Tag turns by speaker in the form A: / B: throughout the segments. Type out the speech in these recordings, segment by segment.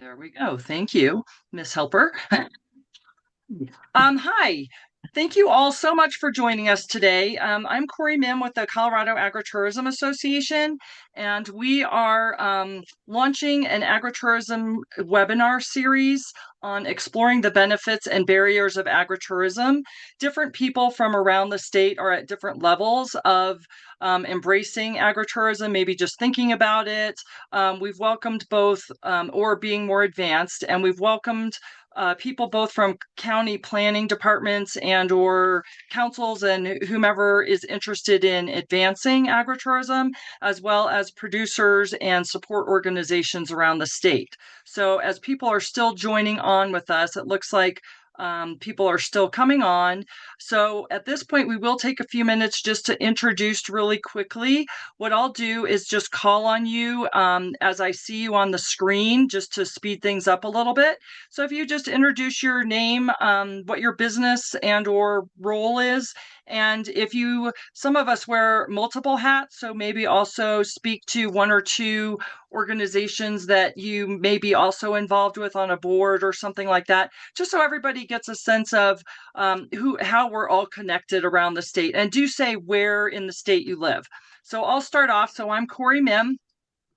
A: There we go. Thank you, Miss Helper. Hi. Thank you all so much for joining us today. I'm Corey Mim with the Colorado Agritourism Association, and we are launching an agritourism webinar series on exploring the benefits and barriers of agritourism. Different people from around the state are at different levels of embracing agritourism, maybe just thinking about it. We've welcomed both or being more advanced, and we've welcomed people both from county planning departments and or councils and whomever is interested in advancing agritourism, as well as producers and support organizations around the state. So as people are still joining on with us, it looks like people are still coming on. So at this point, we will take a few minutes just to introduce really quickly. What I'll do is just call on you as I see you on the screen, just to speed things up a little bit. So if you just introduce your name, what your business and or role is, and if you, some of us wear multiple hats, so maybe also speak to one or two organizations that you may be also involved with on a board or something like that, just so everybody gets a sense of how we're all connected around the state. And do say where in the state you live. So I'll start off. So I'm Corey Mim.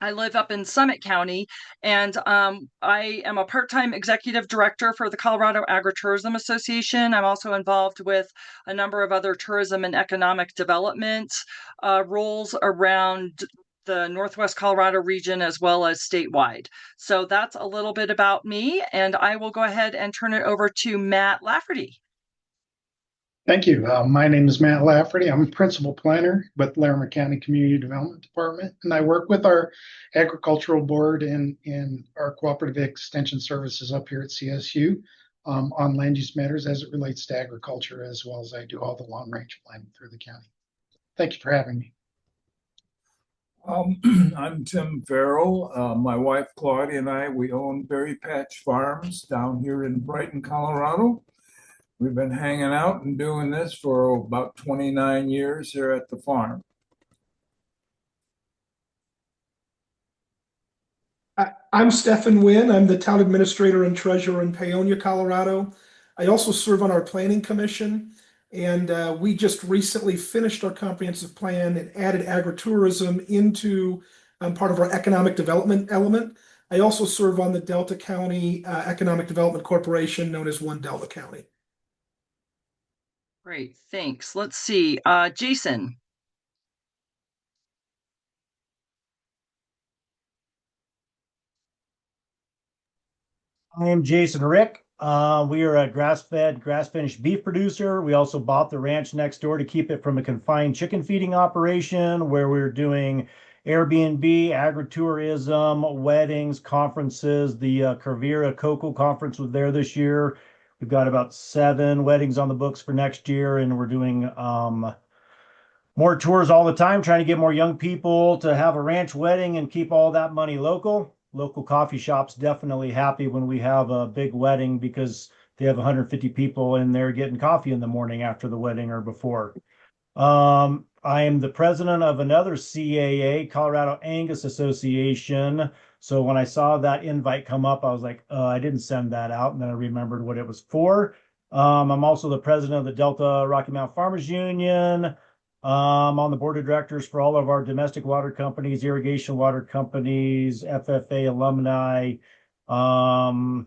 A: I live up in Summit County, and I am a part-time executive director for the Colorado Agritourism Association. I'm also involved with a number of other tourism and economic development roles around the Northwest Colorado region as well as statewide. So that's a little bit about me, and I will go ahead and turn it over to Matt Lafferty.
B: Thank you. My name is Matt Lafferty. I'm a principal planner with Larimer County Community Development Department, and I work with our agricultural board and our cooperative extension services up here at CSU on land use matters as it relates to agriculture, as well as I do all the long range planning through the county. Thank you for having me.
C: I'm Tim Farrell. My wife Claudia and I, we own Berry Patch Farms down here in Brighton, Colorado. We've been hanging out and doing this for about 29 years here at the farm.
D: I'm Stephen Wynn. I'm the town administrator and treasurer in Paonia, Colorado. I also serve on our planning commission, and we just recently finished our comprehensive plan and added agritourism into part of our economic development element. I also serve on the Delta County Economic Development Corporation, known as One Delta County.
A: Great, thanks. Let's see, Jason.
E: I am Jason Rick. We are a grass-fed, grass-finished beef producer. We also bought the ranch next door to keep it from a confined chicken feeding operation where we're doing Airbnb, agritourism, weddings, conferences. The Carvera Cocoa Conference was there this year. We've got about 7 weddings on the books for next year, and we're doing more tours all the time, trying to get more young people to have a ranch wedding and keep all that money local. Local coffee shops definitely happy when we have a big wedding because they have 150 people in there getting coffee in the morning after the wedding or before. I am the president of another CAA, Colorado Angus Association. So when I saw that invite come up, I was like, I didn't send that out. And then I remembered what it was for. I'm also the president of the Delta Rocky Mountain Farmers Union. I'm on the board of directors for all of our domestic water companies, irrigation water companies, FFA alumni. And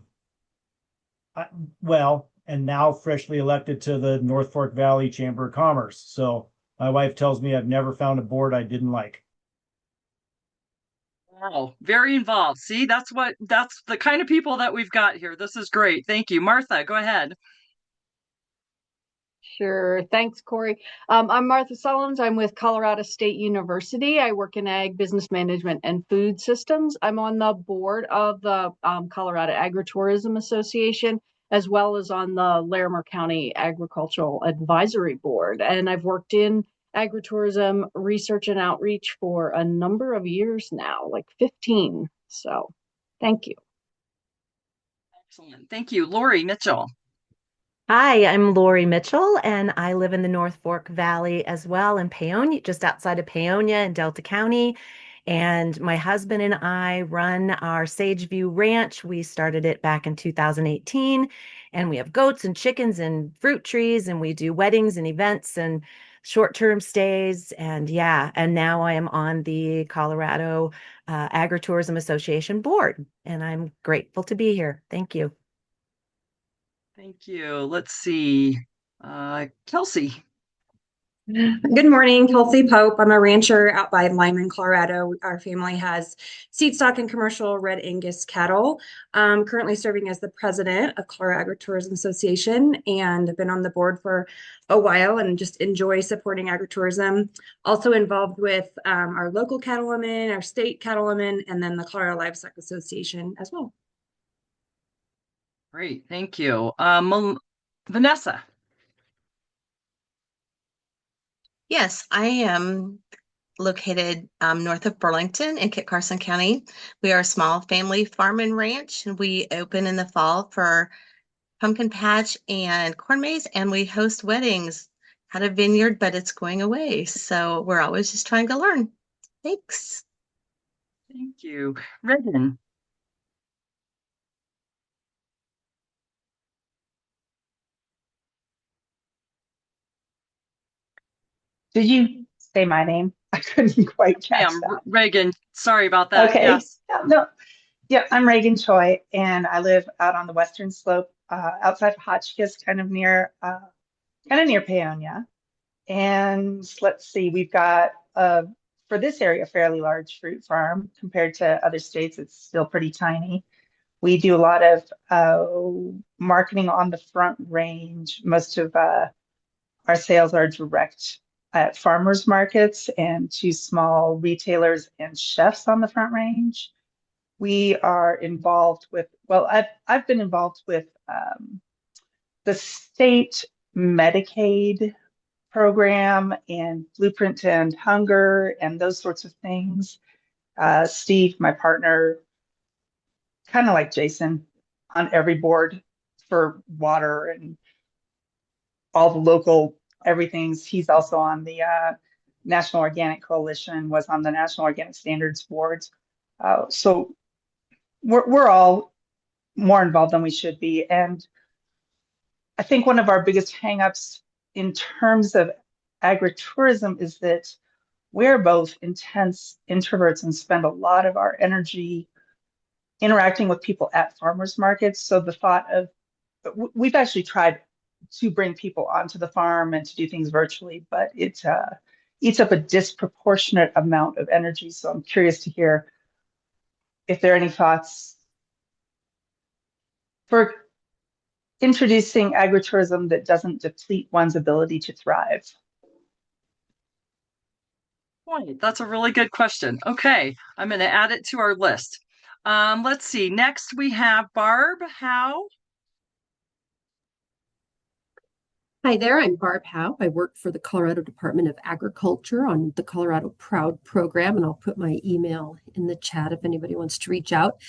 E: now freshly elected to the North Fork Valley Chamber of Commerce. So my wife tells me I've never found a board I didn't like.
A: Wow, very involved. See, that's the kind of people that we've got here. This is great. Thank you. Martha, go ahead.
F: Sure. Thanks, Corey. I'm Martha Sullins. I'm with Colorado State University. I work in ag, business management, and food systems. I'm on the board of the Colorado Agritourism Association, as well as on the Larimer County Agricultural Advisory Board. And I've worked in agritourism research and outreach for a number of years now, like 15. So thank you.
A: Excellent. Thank you. Lori Mitchell.
G: Hi, I'm Lori Mitchell, and I live in the North Fork Valley as well in Paonia, just outside of Paonia in Delta County. And my husband and I run our Sageview Ranch. We started it back in 2018, and we have goats and chickens and fruit trees, and we do weddings and events and short-term stays. And yeah, and now I am on the Colorado Agritourism Association board, and I'm grateful to be here. Thank you.
A: Thank you. Let's see. Kelsey.
H: Good morning, Kelsey Pope. I'm a rancher out by Lyman, Colorado. Our family has seed stock and commercial red Angus cattle. I'm currently serving as the president of Colorado Agritourism Association and have been on the board for a while and just enjoy supporting agritourism. Also involved with our local cattlewomen, our state cattlewomen, and then the Colorado Livestock Association as well.
A: Great. Thank you. Vanessa.
I: Yes, I am located north of Burlington in Kit Carson County. We are a small family farm and ranch, and we open in the fall for pumpkin patch and corn maze, and we host weddings. Had a vineyard, but it's going away. So we're always just trying to learn. Thanks.
A: Thank you. Regan.
J: Did you say my name? I couldn't quite catch
A: Ma'am,
J: that.
A: Reagan. Sorry about that.
J: Okay.
A: Yes.
J: No. Yeah, I'm Reagan Choi, and I live out on the western slope, outside of Hotchkiss, kind of near Paonia. And let's see, we've got for this area a fairly large fruit farm compared to other states. It's still pretty tiny. We do a lot of marketing on the Front Range. Most of our sales are direct at farmers markets and to small retailers and chefs on the Front Range. We are involved with, well, I've been involved with the state Medicaid program and Blueprint to End Hunger and those sorts of things. Steve, my partner, kind of like Jason, on every board for water and all the local everything's. He's also on the National Organic Coalition, was on the National Organic Standards Boards. So we're all more involved than we should be. And I think one of our biggest hangups in terms of agritourism is that we're both intense introverts and spend a lot of our energy interacting with people at farmers markets. So the thought of, we've actually tried to bring people onto the farm and to do things virtually, but it eats up a disproportionate amount of energy. So I'm curious to hear if there are any thoughts for introducing agritourism that doesn't deplete one's ability to thrive.
A: Point. That's a really good question. Okay, I'm going to add it to our list. Let's see. Next, we have Barb Howe.
K: Hi there, I'm Barb Howe. I work for the Colorado Department of Agriculture on the Colorado Proud program, and I'll put my email in the chat if anybody wants to reach out.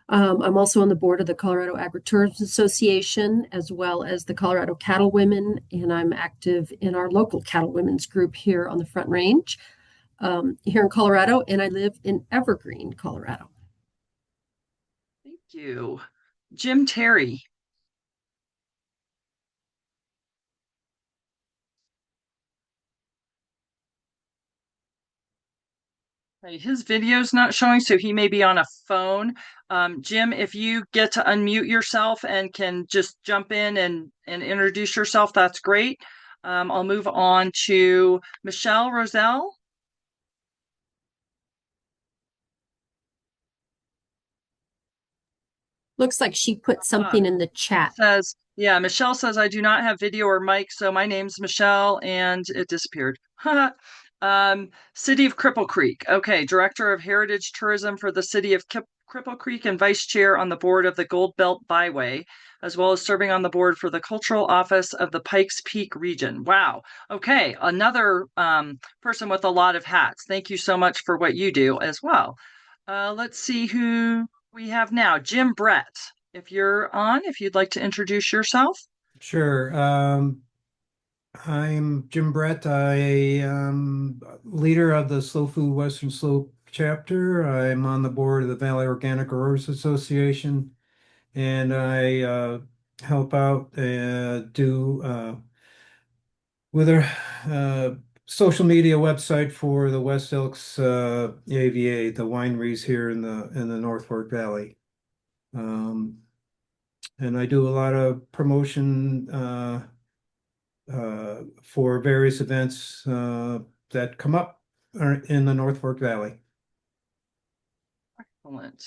K: I'm also on the board of the Colorado Agritourism Association, as well as the Colorado Cattlewomen, and I'm active in our local Cattlewomen's group here on the Front Range here in Colorado, and I live in Evergreen, Colorado.
A: Thank you. Jim Terry. Okay, his video's not showing, so he may be on a phone. Jim, if you get to unmute yourself and can just jump in and introduce yourself, that's great. I'll move on to Michelle Roselle.
K: Looks like she put something in the chat.
A: Yeah, Michelle says, I do not have video or mic, so my name's Michelle, and it disappeared. City of Cripple Creek. Okay, Director of Heritage Tourism for the City of Cripple Creek and Vice Chair on the board of the Gold Belt Byway, as well as serving on the board for the Cultural Office of the Pikes Peak region. Wow. Okay, another person with a lot of hats. Thank you so much for what you do as well. Let's see who we have now. Jim Brett, if you're on, if you'd like to introduce yourself.
L: Sure. I'm Jim Brett. I am leader of the Slow Food Western Slope chapter. I'm on the board of the Valley Organic Growers Association, and I help out do with our social media website for the West Elks AVA, the wineries here in the North Fork Valley. And I do a lot of promotion for various events that come up in the North Fork Valley.
A: Excellent.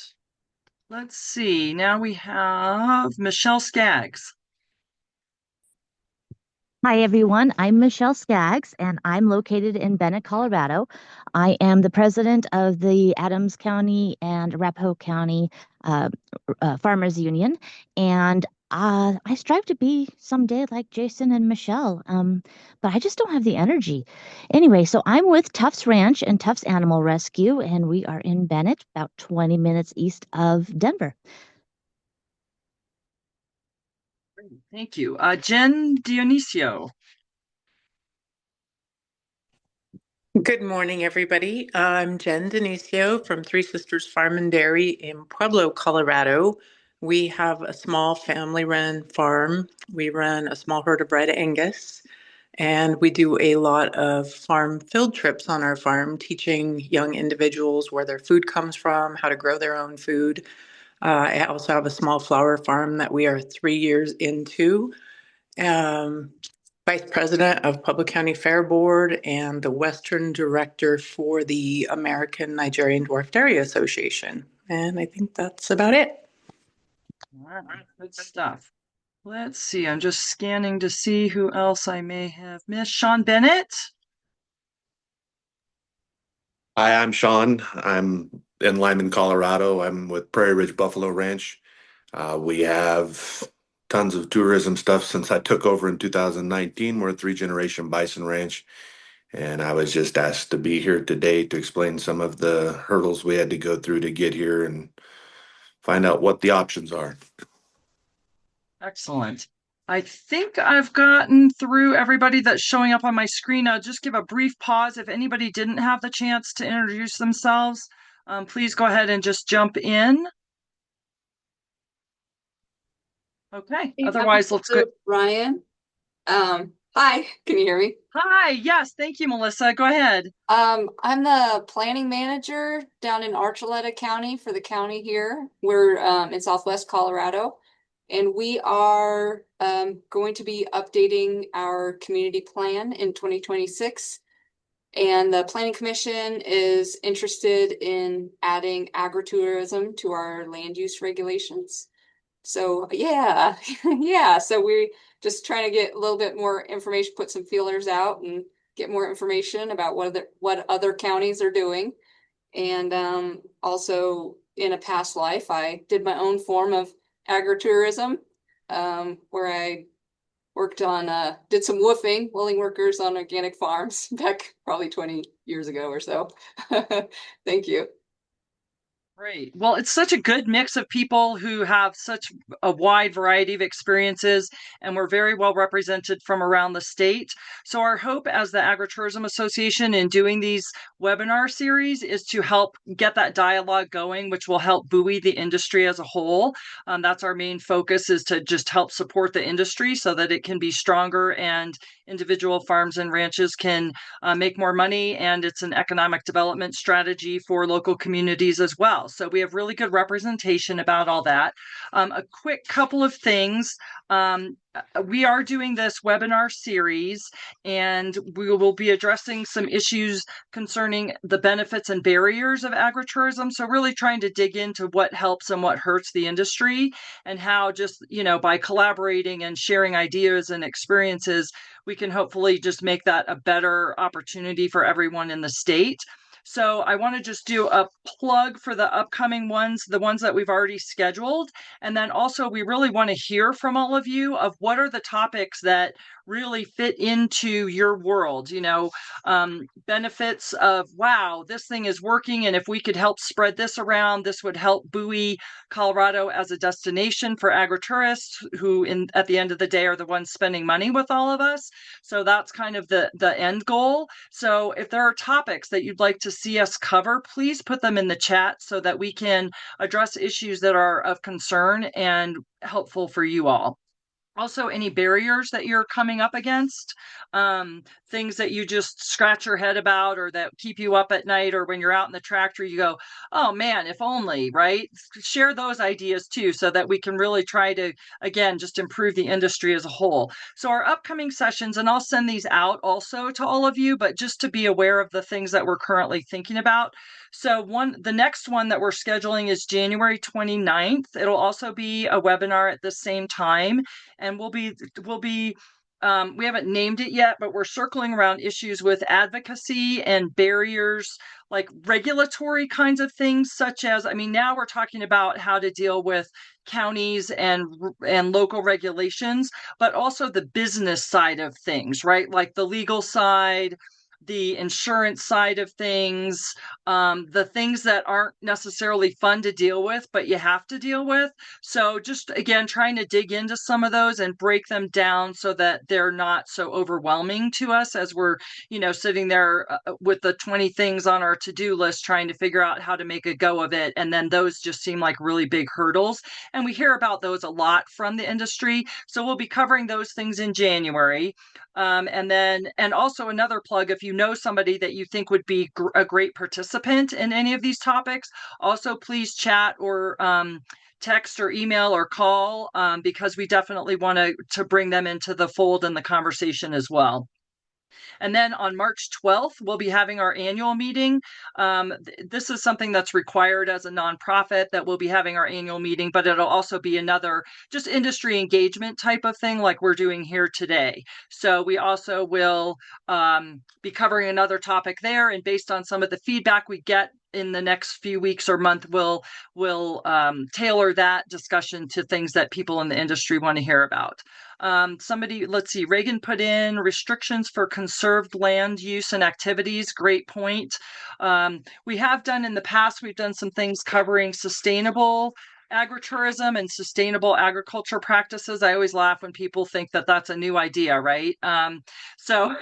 A: Let's see. Now we have Michelle Skaggs.
M: Hi, everyone. I'm Michelle Skaggs, and I'm located in Bennett, Colorado. I am the president of the Adams County and Arapahoe County Farmers Union, and I strive to be someday like Jason and Michelle, but I just don't have the energy. Anyway, so I'm with Tufts Ranch and Tufts Animal Rescue, and we are in Bennett, about 20 minutes east of Denver.
A: Thank you. Jen Dionisio.
N: Good morning, everybody. I'm Jen Denisio from Three Sisters Farm and Dairy in Pueblo, Colorado. We have a small family-run farm. We run a small herd of red Angus, and we do a lot of farm field trips on our farm, teaching young individuals where their food comes from, how to grow their own food. I also have a small flower farm that we are 3 years into. Vice President of Pueblo County Fair Board and the Western Director for the American Nigerian Dwarf Dairy Association. And I think that's about it.
A: Wow, good stuff. Let's see. I'm just scanning to see who else I may have missed. Sean Bennett.
O: Hi, I'm Sean. I'm in Lyman, Colorado. I'm with Prairie Ridge Buffalo Ranch. We have tons of tourism stuff since I took over in 2019. We're a three-generation bison ranch, and I was just asked to be here today to explain some of the hurdles we had to go through to get here and find out what the options are.
A: Excellent. I think I've gotten through everybody that's showing up on my screen. I'll just give a brief pause. If anybody didn't have the chance to introduce themselves, please go ahead and just jump in. Okay, otherwise let's go.
P: Ryan. Hi, can you hear me?
A: Hi, yes, thank you, Melissa. Go ahead.
P: I'm the planning manager down in Archuleta County for the county here. We're in Southwest Colorado, and we are going to be updating our community plan in 2026. And the Planning Commission is interested in adding agritourism to our land use regulations. So yeah, yeah. So we just trying to get a little bit more information, put some feelers out and get more information about what other counties are doing. And also in a past life, I did my own form of agritourism, where I worked on, did some willing workers on organic farms back probably 20 years ago or so. Thank you.
A: Great. Well, it's such a good mix of people who have such a wide variety of experiences, and we're very well represented from around the state. So our hope as the Agritourism Association in doing these webinar series is to help get that dialogue going, which will help buoy the industry as a whole. That's our main focus, is to just help support the industry so that it can be stronger and individual farms and ranches can make more money, and it's an economic development strategy for local communities as well. So we have really good representation about all that. A quick couple of things. We are doing this webinar series, and we will be addressing some issues concerning the benefits and barriers of agritourism. So really trying to dig into what helps and what hurts the industry, and how just, by collaborating and sharing ideas and experiences, we can hopefully just make that a better opportunity for everyone in the state. So I want to just do a plug for the upcoming ones, the ones that we've already scheduled. And then also we really want to hear from all of you of what are the topics that really fit into your world, benefits of, wow, this thing is working. And if we could help spread this around, this would help buoy Colorado as a destination for agritourists who at the end of the day are the ones spending money with all of us. So that's kind of the end goal. So if there are topics that you'd like to see us cover, please put them in the chat so that we can address issues that are of concern and helpful for you all. Also, any barriers that you're coming up against, things that you just scratch your head about or that keep you up at night, or when you're out in the tractor, you go, oh man, if only, right? Share those ideas too, so that we can really try to, again, just improve the industry as a whole. So our upcoming sessions, and I'll send these out also to all of you, but just to be aware of the things that we're currently thinking about. So the next one that we're scheduling is January 29th. It'll also be a webinar at the same time, and we haven't named it yet, but we're circling around issues with advocacy and barriers, like regulatory kinds of things, such as, I mean, now we're talking about how to deal with counties and local regulations, but also the business side of things, right? Like the legal side, the insurance side of things, the things that aren't necessarily fun to deal with, but you have to deal with. So just again, trying to dig into some of those and break them down so that they're not so overwhelming to us as we're, sitting there with the 20 things on our to-do list, trying to figure out how to make a go of it. And then those just seem like really big hurdles. And we hear about those a lot from the industry. So we'll be covering those things in January. And also another plug, if you know somebody that you think would be a great participant in any of these topics, also please chat or text or email or call, because we definitely want to bring them into the fold and the conversation as well. And then on March 12th, we'll be having our annual meeting. This is something that's required as a nonprofit, that we'll be having our annual meeting, but it'll also be another just industry engagement type of thing like we're doing here today. So we also will be covering another topic there. And based on some of the feedback we get in the next few weeks or month, we'll tailor that discussion to things that people in the industry want to hear about. Let's see, Reagan put in restrictions for conserved land use and activities. Great point. We have done in the past, we've done some things covering sustainable agritourism and sustainable agriculture practices. I always laugh when people think that that's a new idea, right? So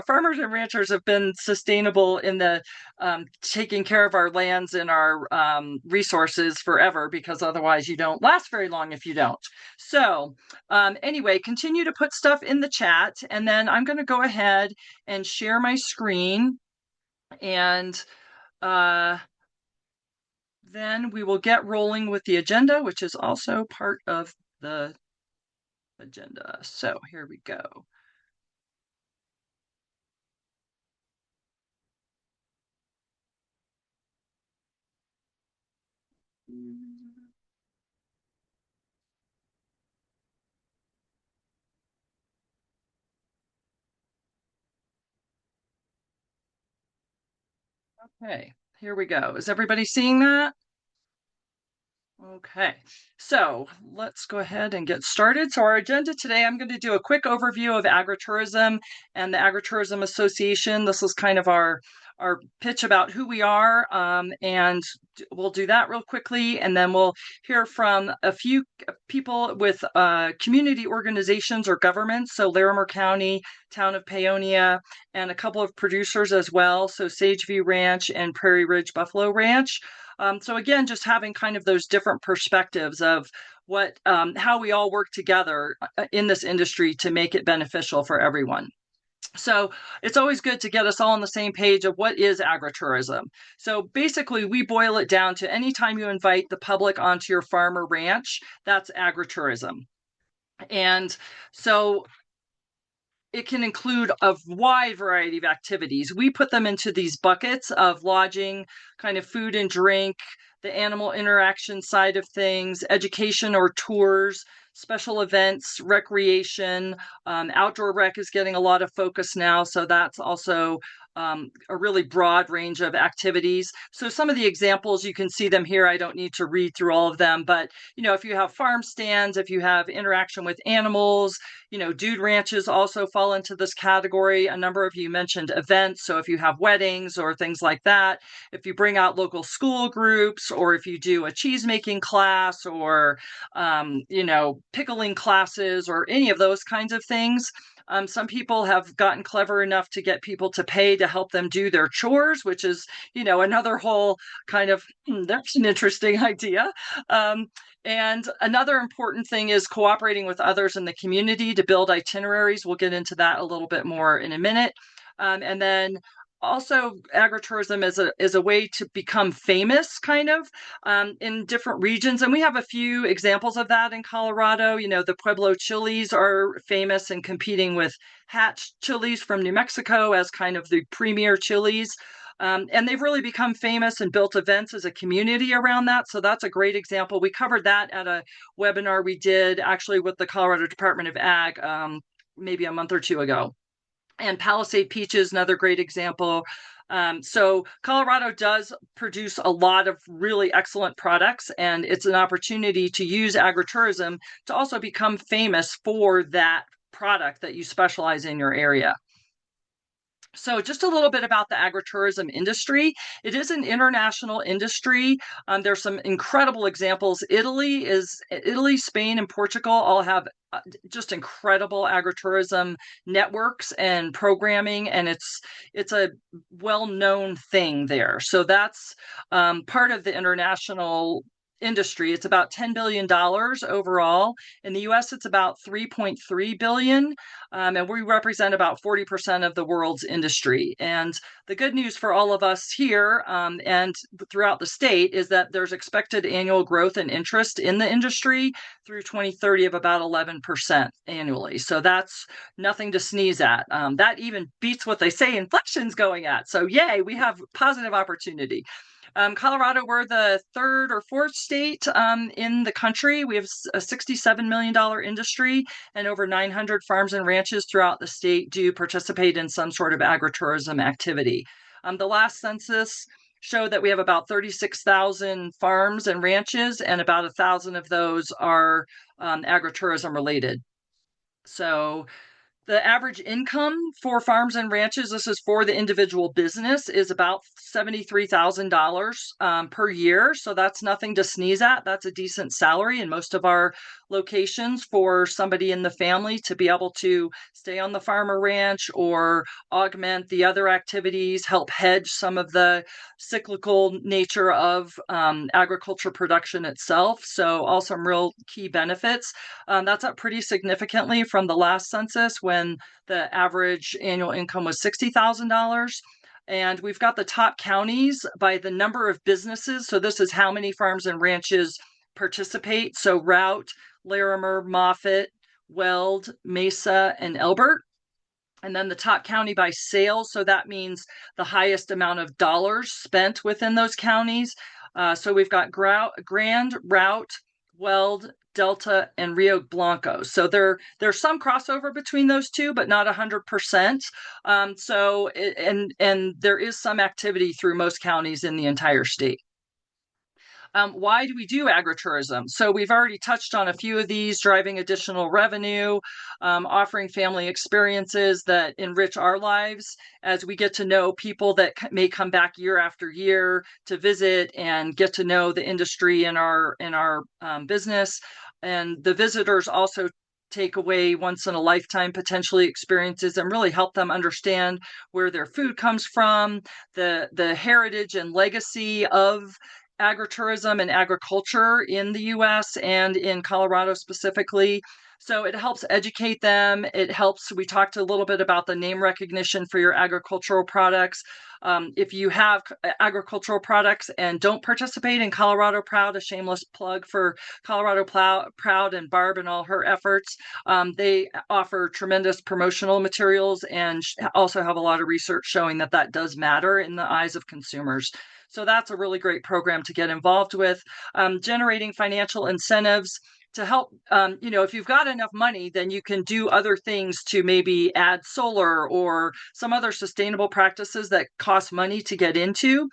A: farmers and ranchers have been sustainable in the taking care of our lands and our resources forever, because otherwise you don't last very long if you don't. So anyway, continue to put stuff in the chat, and then I'm going to go ahead and share my screen, and then we will get rolling with the agenda, which is also part of the agenda. So here we go. Okay, here we go. Is everybody seeing that? Okay, so let's go ahead and get started. So our agenda today, I'm going to do a quick overview of agritourism and the Agritourism Association. This is kind of our pitch about who we are, and we'll do that real quickly, and then we'll hear from a few people with community organizations or governments, so Larimer County, Town of Paonia, and a couple of producers as well, so Sageview Ranch and Prairie Ridge Buffalo Ranch. So again, just having kind of those different perspectives of how we all work together in this industry to make it beneficial for everyone. So it's always good to get us all on the same page of what is agritourism. So basically, we boil it down to anytime you invite the public onto your farm or ranch, that's agritourism. And so it can include a wide variety of activities. We put them into these buckets of lodging, kind of food and drink, the animal interaction side of things, education or tours, special events, recreation. Outdoor rec is getting a lot of focus now, so that's also a really broad range of activities. So some of the examples, you can see them here. I don't need to read through all of them, but if you have farm stands, if you have interaction with animals, dude ranches also fall into this category. A number of you mentioned events. So if you have weddings or things like that, if you bring out local school groups, or if you do a cheese making class, or pickling classes, or any of those kinds of things, Some people have gotten clever enough to get people to pay to help them do their chores, which is, another whole kind of, that's an interesting idea. And another important thing is cooperating with others in the community to build itineraries. We'll get into that a little bit more in a minute. And then also agritourism is a way to become famous kind of in different regions. And we have a few examples of that in Colorado. The Pueblo chilies are famous and competing with Hatch chilies from New Mexico as kind of the premier chilies. And they've really become famous and built events as a community around that. So that's a great example. We covered that at a webinar we did actually with the Colorado Department of Ag maybe a month or two ago. And Palisade peaches, another great example. So Colorado does produce a lot of really excellent products, and it's an opportunity to use agritourism to also become famous for that product that you specialize in your area. So just a little bit about the agritourism industry. It is an international industry. There's some incredible examples. Italy, Spain, and Portugal all have just incredible agritourism networks and programming, and it's a well-known thing there. So that's part of the international industry. It's about $10 billion overall. In the US, it's about 3.3 billion. And we represent about 40% of the world's industry. And the good news for all of us here and throughout the state is that there's expected annual growth and interest in the industry through 2030 of about 11% annually. So that's nothing to sneeze at. That even beats what they say inflection's going at. So yay, we have positive opportunity. Colorado, we're the third or fourth state in the country. We have a $67 million industry, and over 900 farms and ranches throughout the state do participate in some sort of agritourism activity. The last census showed that we have about 36,000 farms and ranches, and about 1,000 of those are agritourism related. So the average income for farms and ranches, this is for the individual business, is about $73,000 per year. So that's nothing to sneeze at. That's a decent salary in most of our locations for somebody in the family to be able to stay on the farm or ranch or augment the other activities, help hedge some of the cyclical nature of agriculture production itself. So all some real key benefits. That's up pretty significantly from the last census when the average annual income was $60,000. And we've got the top counties by the number of businesses. So this is how many farms and ranches participate. So Routt, Larimer, Moffett, Weld, Mesa, and Elbert. And then the top county by sales. So that means the highest amount of dollars spent within those counties. So we've got Grand, Routt, Weld, Delta, and Rio Blanco. So there's some crossover between those two, but not 100%. And there is some activity through most counties in the entire state. Why do we do agritourism? So we've already touched on a few of these: driving additional revenue, offering family experiences that enrich our lives as we get to know people that may come back year after year to visit and get to know the industry in our business. And the visitors also take away once in a lifetime potentially experiences and really help them understand where their food comes from, the heritage and legacy of agritourism and agriculture in the US and in Colorado specifically. So it helps educate them. We talked a little bit about the name recognition for your agricultural products. If you have agricultural products and don't participate in Colorado Proud, a shameless plug for Colorado Proud and Barb and all her efforts, they offer tremendous promotional materials and also have a lot of research showing that does matter in the eyes of consumers. So that's a really great program to get involved with. Generating financial incentives to help, if you've got enough money, then you can do other things to maybe add solar or some other sustainable practices that cost money to get into.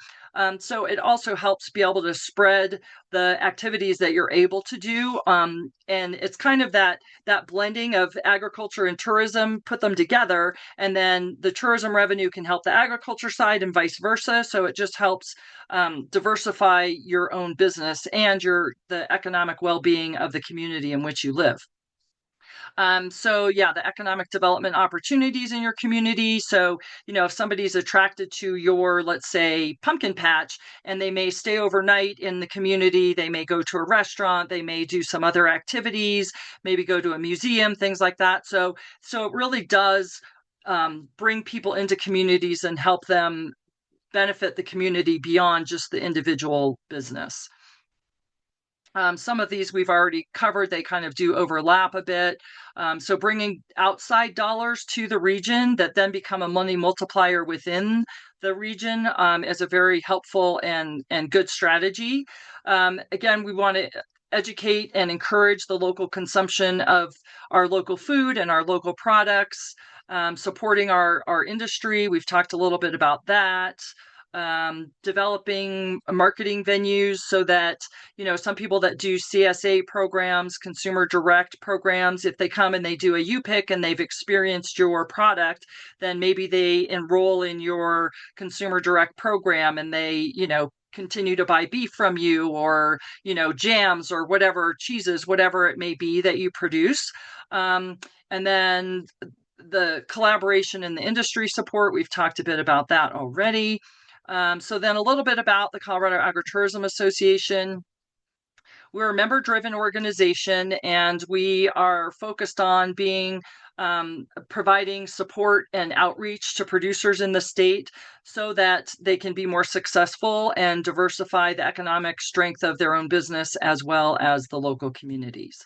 A: So it also helps be able to spread the activities that you're able to do. And it's kind of that blending of agriculture and tourism, put them together, and then the tourism revenue can help the agriculture side and vice versa. So it just helps diversify your own business and the economic well-being of the community in which you live. So yeah, the economic development opportunities in your community. So, if somebody's attracted to your, let's say, pumpkin patch, and they may stay overnight in the community, they may go to a restaurant, they may do some other activities, maybe go to a museum, things like that. So it really does bring people into communities and help them benefit the community beyond just the individual business. Some of these we've already covered. They kind of do overlap a bit. So bringing outside dollars to the region that then become a money multiplier within the region is a very helpful and good strategy. Again, we want to educate and encourage the local consumption of our local food and our local products, supporting our industry. We've talked a little bit about that. Developing marketing venues so that, some people that do CSA programs, consumer direct programs, if they come and they do a U-Pick and they've experienced your product, then maybe they enroll in your consumer direct program and they, continue to buy beef from you, or, jams or whatever, cheeses, whatever it may be that you produce. And then the collaboration and the industry support, we've talked a bit about that already. So then a little bit about the Colorado Agritourism Association. We're a member-driven organization, and we are focused on providing support and outreach to producers in the state so that they can be more successful and diversify the economic strength of their own business as well as the local communities.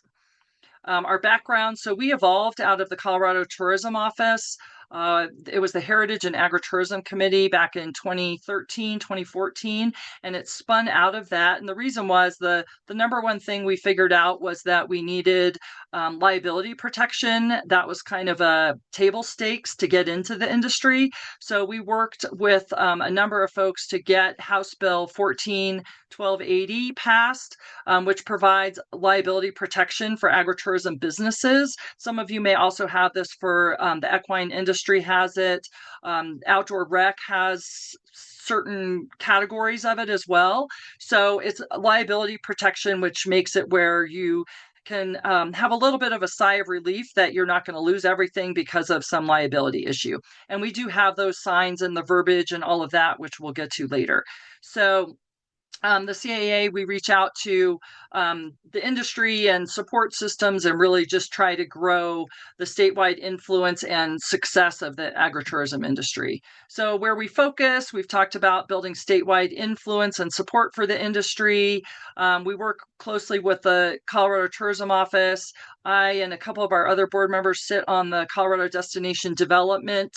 A: Our background, so we evolved out of the Colorado Tourism Office. It was the Heritage and Agritourism Committee back in 2013, 2014, and it spun out of that. And the reason was the number one thing we figured out was that we needed liability protection. That was kind of a table stakes to get into the industry. So we worked with a number of folks to get House Bill 1280 passed, which provides liability protection for agritourism businesses. Some of you may also have this for the equine industry has it. Outdoor rec has certain categories of it as well. So it's liability protection, which makes it where you can have a little bit of a sigh of relief that you're not going to lose everything because of some liability issue. And we do have those signs and the verbiage and all of that, which we'll get to later. So the CAA, we reach out to the industry and support systems and really just try to grow the statewide influence and success of the agritourism industry. So where we focus, we've talked about building statewide influence and support for the industry. We work closely with the Colorado Tourism Office. I and a couple of our other board members sit on the Colorado Destination Development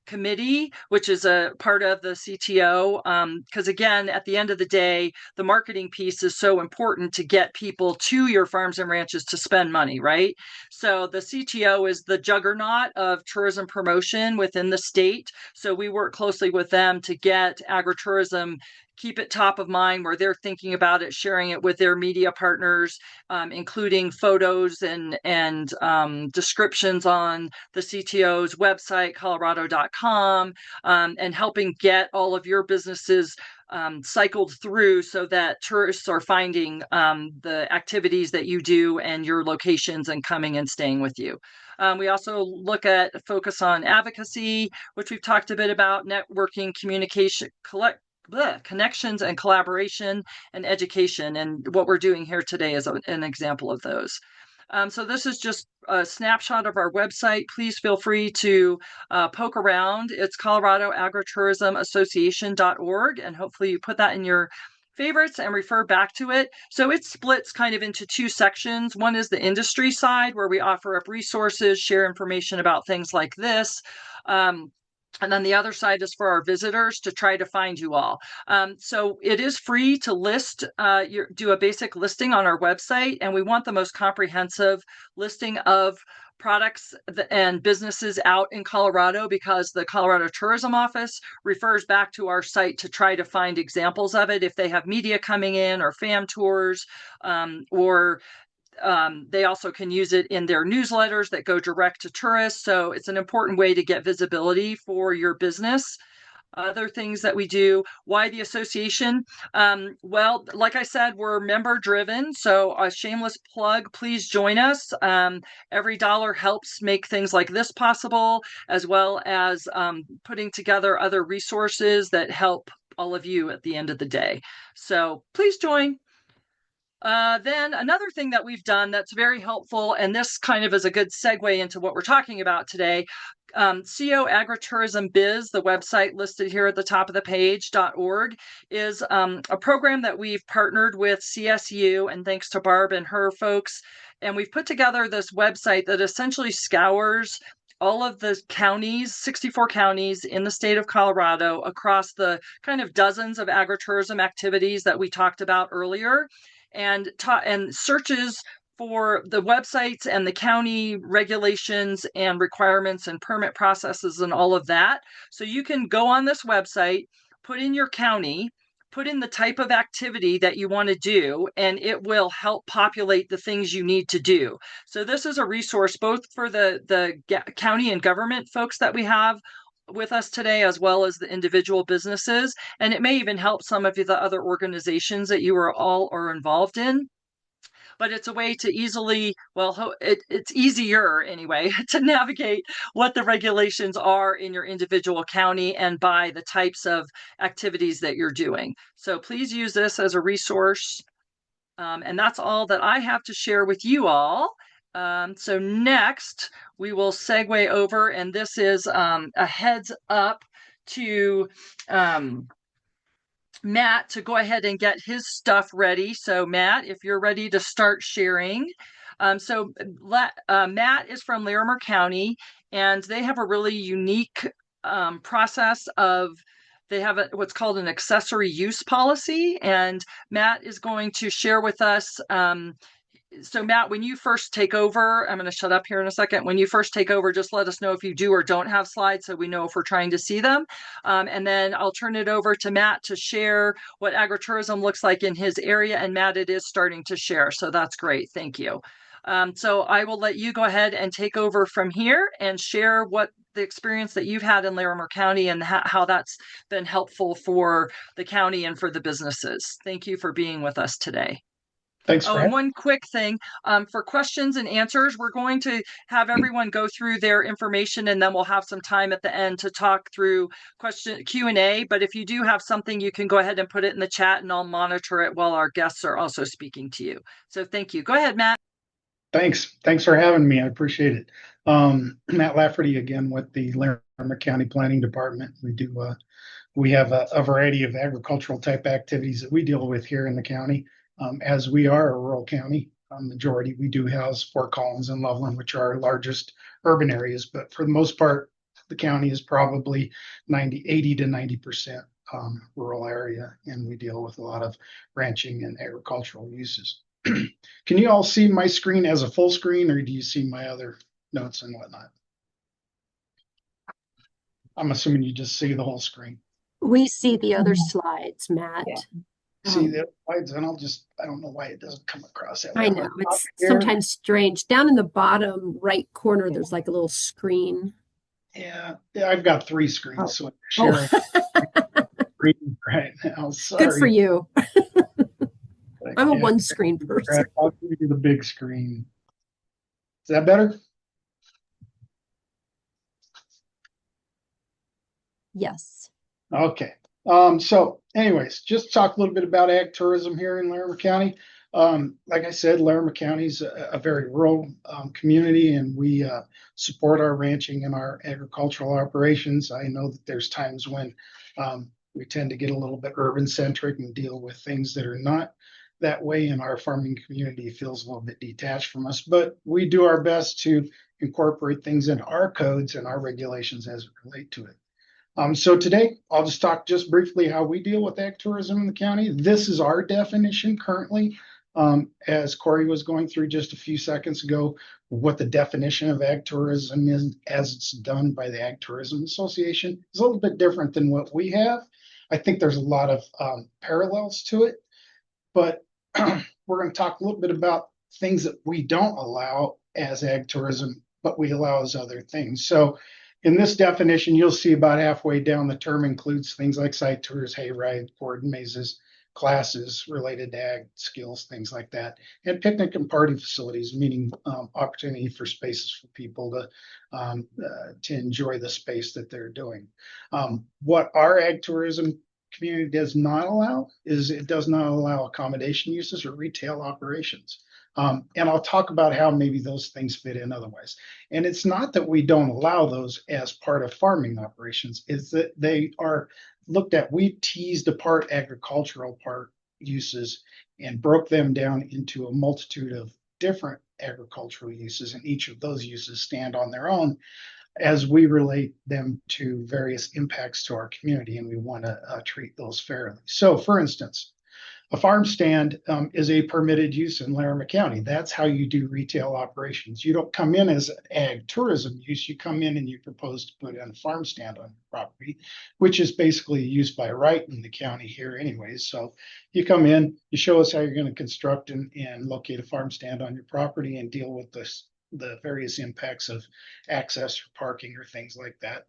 A: Committee, which is a part of the CTO. Because again, at the end of the day, the marketing piece is so important to get people to your farms and ranches to spend money, right? So the CTO is the juggernaut of tourism promotion within the state. So we work closely with them to get agritourism, keep it top of mind where they're thinking about it, sharing it with their media partners, including photos and descriptions on the CTO's website, colorado.com, and helping get all of your businesses cycled through so that tourists are finding the activities that you do and your locations and coming and staying with you. We also focus on advocacy, which we've talked a bit about, networking, communication, connections and collaboration, and education. And what we're doing here today is an example of those. So this is just a snapshot of our website. Please feel free to poke around. It's coloradoagritourismassociation.org, and hopefully you put that in your favorites and refer back to it. So it splits kind of into two sections. One is the industry side, where we offer up resources, share information about things like this. And then the other side is for our visitors to try to find you all. So it is free to do a basic listing on our website, and we want the most comprehensive listing of products and businesses out in Colorado, because the Colorado Tourism Office refers back to our site to try to find examples of it if they have media coming in or fam tours, or they also can use it in their newsletters that go direct to tourists. So it's an important way to get visibility for your business. other things that we do. Why the association? Well, like I said, we're member driven. So a shameless plug, please join us. Every dollar helps make things like this possible, as well as putting together other resources that help all of you at the end of the day. So please join. Then another thing that we've done that's very helpful, and this kind of is a good segue into what we're talking about today. CO Agritourism Biz, the website listed here at the top of the page.org, is a program that we've partnered with CSU, and thanks to Barb and her folks. And we've put together this website that essentially scours all of the counties, 64 counties in the state of Colorado, across the kind of dozens of agritourism activities that we talked about earlier, and searches for the websites and the county regulations and requirements and permit processes and all of that. So you can go on this website, put in your county, put in the type of activity that you want to do, and it will help populate the things you need to do. So this is a resource both for the county and government folks that we have with us today, as well as the individual businesses. And it may even help some of the other organizations that you are involved in. But it's a way to easily, well, it's easier anyway, to navigate what the regulations are in your individual county and by the types of activities that you're doing. So please use this as a resource. And that's all that I have to share with you all. So next, we will segue over, and this is a heads up to Matt to go ahead and get his stuff ready. So Matt, if you're ready to start sharing. Matt is from Larimer County, and they have a really unique process of, they have what's called an accessory use policy, and Matt is going to share with us. So Matt, when you first take over, I'm going to shut up here in a second. When you first take over, just let us know if you do or don't have slides so we know if we're trying to see them. And then I'll turn it over to Matt to share what agritourism looks like in his area. And Matt, it is starting to share. So that's great. Thank you. So I will let you go ahead and take over from here and share what the experience that you've had in Larimer County and how that's been helpful for the county and for the businesses. Thank you for being with us today.
B: Thanks,
A: Oh,
B: Fred.
A: and one quick thing, for questions and answers, we're going to have everyone go through their information, and then we'll have some time at the end to talk through Q&A. But if you do have something, you can go ahead and put it in the chat, and I'll monitor it while our guests are also speaking to you. So thank you. Go ahead, Matt.
B: Thanks for having me. I appreciate it. Matt Lafferty again with the Larimer County Planning Department. We have a variety of agricultural type activities that we deal with here in the county. As we are a rural county, majority, we do house Fort Collins and Loveland, which are our largest urban areas. But for the most part, the county is probably 80 to 90% rural area, and we deal with a lot of ranching and agricultural uses. Can you all see my screen as a full screen, or do you see my other notes and whatnot? I'm assuming you just see the whole screen.
K: We see the other slides, Matt.
B: Yeah. See the slides, and I don't know why it doesn't come across that way.
K: I know, it's sometimes strange. Down in the bottom right corner, there's like a little screen.
B: Yeah, I've got 3 screens, so I'm sharing screen right now. Sorry.
K: Good for you. I'm a one-screen person.
B: I'll give you the big screen. Is that better?
K: Yes.
B: Okay. So anyways, just talk a little bit about ag tourism here in Larimer County. Like I said, Larimer County is a very rural community, and we support our ranching and our agricultural operations. I know that there's times when we tend to get a little bit urban centric and deal with things that are not that way, and our farming community feels a little bit detached from us, but we do our best to incorporate things into our codes and our regulations as it relate to it. So today, I'll just talk just briefly how we deal with ag tourism in the county. This is our definition currently. As Corey was going through just a few seconds ago, what the definition of ag tourism is as it's done by the Agritourism Association is a little bit different than what we have. I think there's a lot of parallels to it, but we're going to talk a little bit about things that we don't allow as ag tourism, but we allow as other things. So In this definition, you'll see about halfway down the term includes things like site tours, hay rides, board mazes, classes related to ag skills, things like that, and picnic and party facilities, meaning opportunity for spaces for people to enjoy the space that they're doing. What our ag tourism community does not allow is it does not allow accommodation uses or retail operations. And I'll talk about how maybe those things fit in otherwise. And it's not that we don't allow those as part of farming operations, it's that they are looked at. We teased apart agricultural part uses and broke them down into a multitude of different agricultural uses, and each of those uses stand on their own as we relate them to various impacts to our community, and we want to treat those fairly. So, for instance, a farm stand is a permitted use in Laramie County. That's how you do retail operations. You don't come in as ag tourism use. You come in and you propose to put in a farm stand on your property, which is basically used by right in the county here anyways. So you come in, you show us how you're going to construct and locate a farm stand on your property and deal with the various impacts of access or parking or things like that,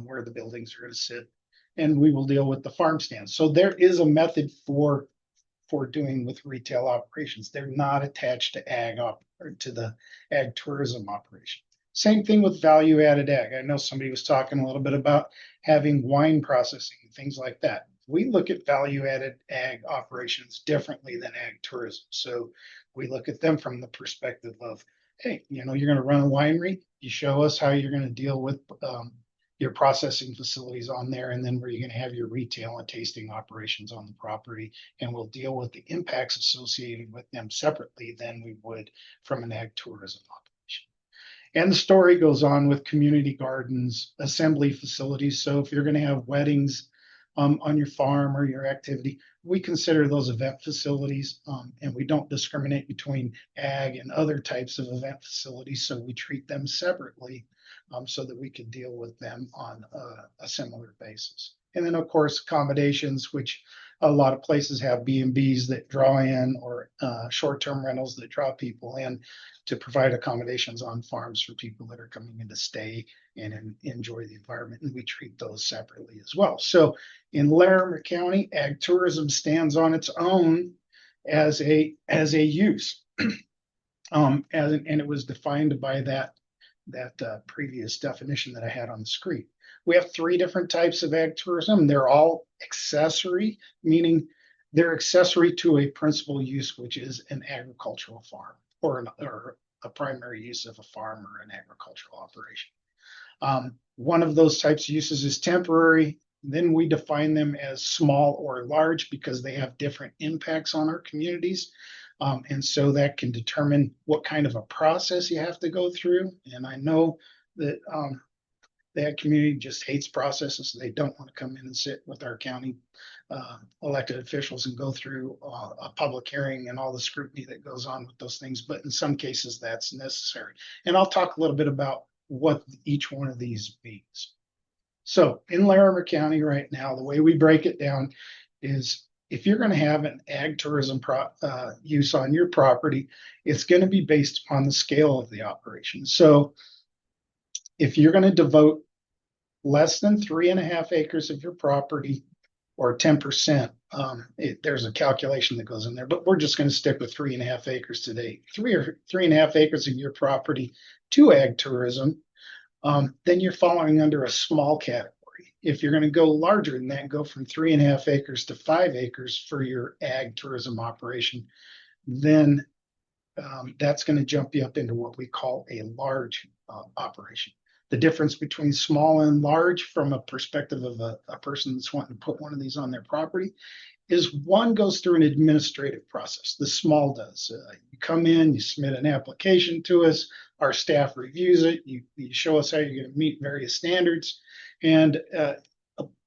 B: where the buildings are going to sit. And we will deal with the farm stand. So there is a method for doing with retail operations. They're not attached to ag or to the ag tourism operation. Same thing with value added ag. I know somebody was talking a little bit about having wine processing and things like that. We look at value added ag operations differently than ag tourism. So we look at them from the perspective of, hey, you're going to run a winery. You show us how you're going to deal with your processing facilities on there, and then where you're going to have your retail and tasting operations on the property, and we'll deal with the impacts associated with them separately than we would from an ag tourism operation. And the story goes on with community gardens, assembly facilities. So if you're going to have weddings on your farm or your activity, we consider those event facilities, and we don't discriminate between ag and other types of event facilities. So we treat them separately so that we can deal with them on a similar basis. And then, of course, accommodations, which a lot of places have B&Bs that draw in, or short-term rentals that draw people in to provide accommodations on farms for people that are coming in to stay and enjoy the environment. And we treat those separately as well. So in Laramie County, ag tourism stands on its own as a use, and it was defined by that previous definition that I had on the screen. We have three different types of ag tourism. They're all accessory, meaning they're accessory to a principal use, which is an agricultural farm or a primary use of a farm or an agricultural operation. One of those types of uses is temporary. Then we define them as small or large because they have different impacts on our communities. And so that can determine what kind of a process you have to go through. And I know that that community just hates processes. They don't want to come in and sit with our county elected officials and go through a public hearing and all the scrutiny that goes on with those things. But in some cases, that's necessary. And I'll talk a little bit about what each one of these means. So in Laramie County right now, the way we break it down is if you're going to have an ag tourism use on your property, it's going to be based upon the scale of the operation. So if you're going to devote less than 3.5 acres of your property, or 10%, there's a calculation that goes in there, but we're just going to stick with 3.5 acres today. 3.5 acres of your property to ag tourism, then you're falling under a small category. If you're going to go larger than that, go from 3.5 acres to 5 acres for your ag tourism operation, then that's going to jump you up into what we call a large operation. The difference between small and large from a perspective of a person that's wanting to put one of these on their property is one goes through an administrative process. The small does. You come in, you submit an application to us, our staff reviews it, you show us how you're going to meet various standards, and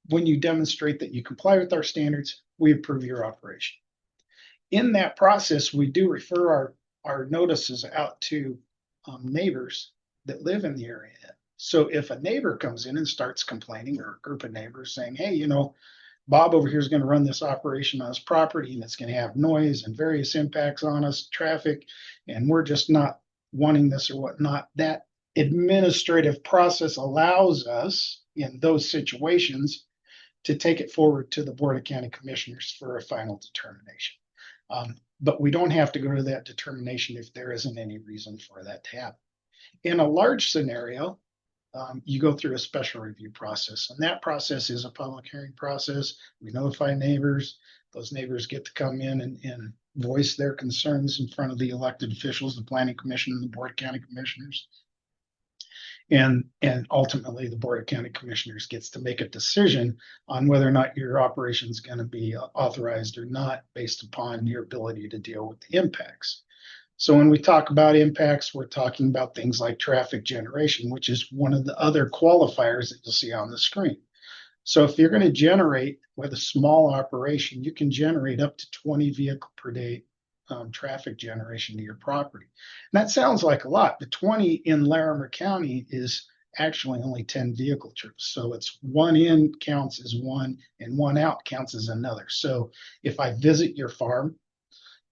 B: when you demonstrate that you comply with our standards, we approve your operation. In that process, we do refer our notices out to neighbors that live in the area. So if a neighbor comes in and starts complaining, or a group of neighbors saying, hey, Bob over here is going to run this operation on his property, and it's going to have noise and various impacts on us, traffic, and we're just not wanting this or whatnot, that administrative process allows us in those situations to take it forward to the Board of County Commissioners for a final determination. But we don't have to go to that determination if there isn't any reason for that to happen. In a large scenario, you go through a special review process, and that process is a public hearing process. We notify neighbors. Those neighbors get to come in and voice their concerns in front of the elected officials, the Planning Commission and the Board of County Commissioners. And ultimately, the Board of County Commissioners gets to make a decision on whether or not your operation is going to be authorized or not based upon your ability to deal with the impacts. So when we talk about impacts, we're talking about things like traffic generation, which is one of the other qualifiers that you'll see on the screen. So if you're going to generate with a small operation, you can generate up to 20 vehicle per day traffic generation to your property. And that sounds like a lot, but 20 in Larimer County is actually only 10 vehicle trips. So it's one in counts as one and one out counts as another. So if I visit your farm,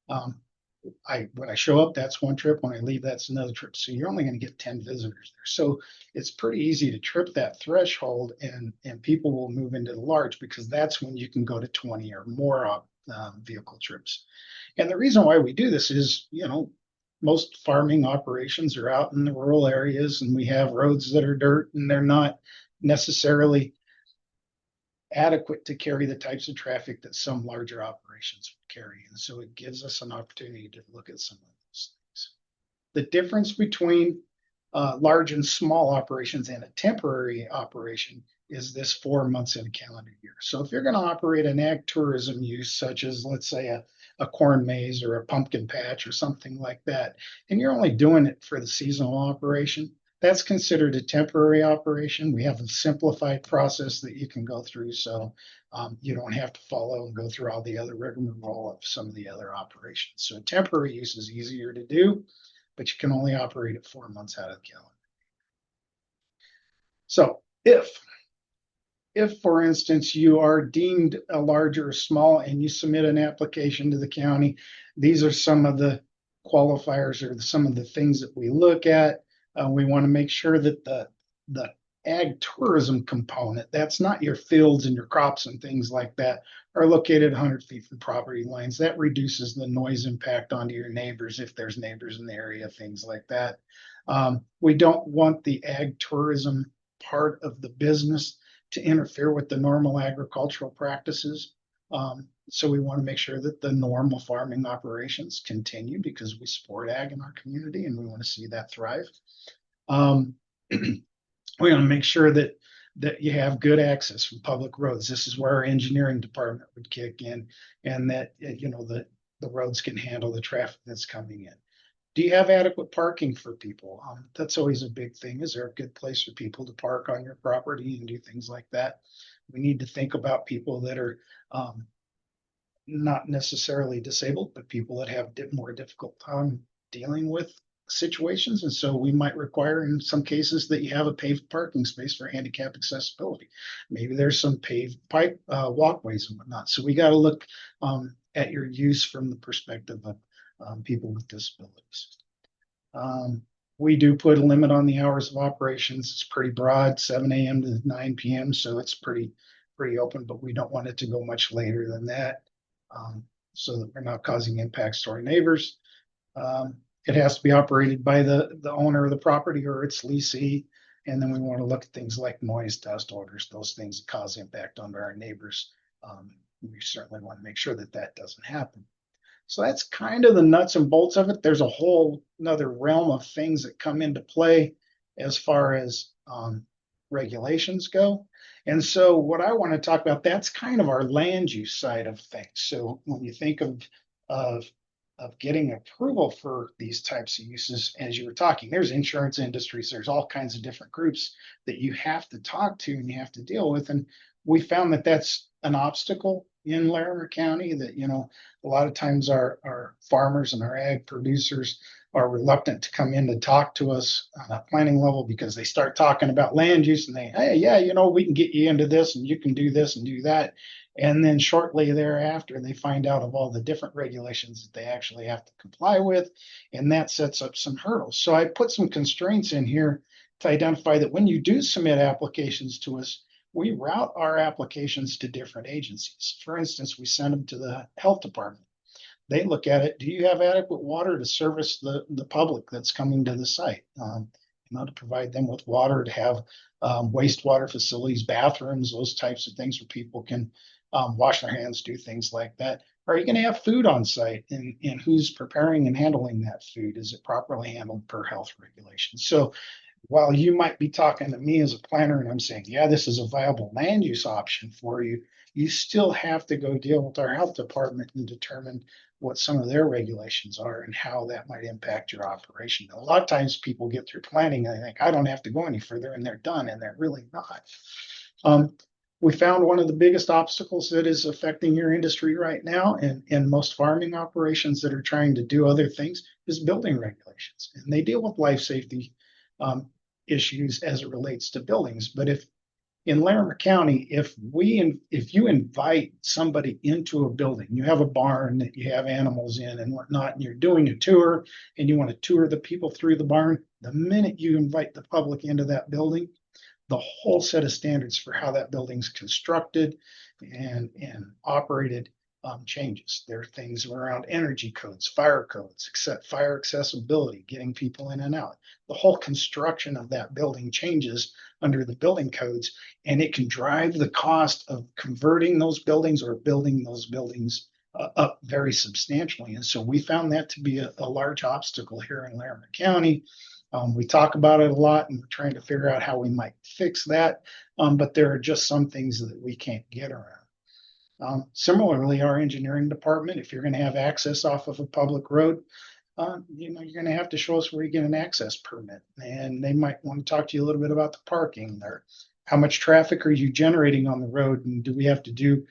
B: when I show up, that's one trip. When I leave, that's another trip. So you're only going to get 10 visitors there. So it's pretty easy to trip that threshold, and people will move into the large because that's when you can go to 20 or more vehicle trips. And the reason why we do this is, most farming operations are out in the rural areas, and we have roads that are dirt, and they're not necessarily adequate to carry the types of traffic that some larger operations would carry. And so it gives us an opportunity to look at some of those things. The difference between large and small operations and a temporary operation is this 4 months in a calendar year. So if you're going to operate an ag tourism use, such as, let's say, a corn maze or a pumpkin patch or something like that, and you're only doing it for the seasonal operation, that's considered a temporary operation. We have a simplified process that you can go through, so you don't have to follow and go through all the other rigmarole of some of the other operations. So temporary use is easier to do, but you can only operate it 4 months out of the calendar. So if, for instance, you are deemed a large or small and you submit an application to the county, these are some of the qualifiers or some of the things that we look at. We want to make sure that the ag tourism component, that's not your fields and your crops and things like that, are located 100 feet from property lines. That reduces the noise impact onto your neighbors if there's neighbors in the area, things like that. We don't want the ag tourism part of the business to interfere with the normal agricultural practices. So we want to make sure that the normal farming operations continue because we support ag in our community and we want to see that thrive. We want to make sure that you have good access from public roads. This is where our engineering department would kick in, and that the roads can handle the traffic that's coming in. Do you have adequate parking for people? That's always a big thing. Is there a good place for people to park on your property and do things like that? We need to think about people that are not necessarily disabled, but people that have more difficult time dealing with situations. And so we might require in some cases that you have a paved parking space for handicap accessibility. Maybe there's some paved pipe walkways and whatnot. So we got to look at your use from the perspective of people with disabilities. We do put a limit on the hours of operations. It's pretty broad, 7 a.m. to 9 p.m. So it's pretty open, but we don't want it to go much later than that, so that we're not causing impacts to our neighbors. It has to be operated by the owner of the property or its leasee. And then we want to look at things like noise, dust, odors, those things that cause impact on our neighbors. We certainly want to make sure that that doesn't happen. So that's kind of the nuts and bolts of it. There's a whole another realm of things that come into play as far as regulations go. And so what I want to talk about, that's kind of our land use side of things. So when you think of getting approval for these types of uses, as you were talking, there's insurance industries, there's all kinds of different groups that you have to talk to and you have to deal with. And we found that that's an obstacle in Larimer County, that, a lot of times our farmers and our ag producers are reluctant to come in to talk to us on a planning level because they start talking about land use and hey, yeah, we can get you into this and you can do this and do that. And then shortly thereafter, they find out of all the different regulations that they actually have to comply with, and that sets up some hurdles. So I put some constraints in here to identify that when you do submit applications to us, we route our applications to different agencies. For instance, we send them to the health department. They look at it. Do you have adequate water to service the public that's coming to the site? To provide them with water, to have wastewater facilities, bathrooms, those types of things where people can wash their hands, do things like that. Are you going to have food on site? And who's preparing and handling that food? Is it properly handled per health regulations? So while you might be talking to me as a planner and I'm saying, yeah, this is a viable land use option for you, you still have to go deal with our health department and determine what some of their regulations are and how that might impact your operation. A lot of times people get through planning and they think, I don't have to go any further, and they're done, and they're really not. We found one of the biggest obstacles that is affecting your industry right now, and most farming operations that are trying to do other things, is building regulations. And they deal with life safety issues as it relates to buildings. But if in Larimer County, if you invite somebody into a building, you have a barn that you have animals in and whatnot, and you're doing a tour and you want to tour the people through the barn, the minute you invite the public into that building, the whole set of standards for how that building's constructed and operated changes. There are things around energy codes, fire codes, fire accessibility, getting people in and out. The whole construction of that building changes under the building codes, and it can drive the cost of converting those buildings or building those buildings up very substantially. And so we found that to be a large obstacle here in Larimer County. We talk about it a lot, and we're trying to figure out how we might fix that. But there are just some things that we can't get around. Similarly, our engineering department, if you're going to have access off of a public road, you're going to have to show us where you get an access permit. And they might want to talk to you a little bit about the parking, or how much traffic are you generating on the road, and do we have to do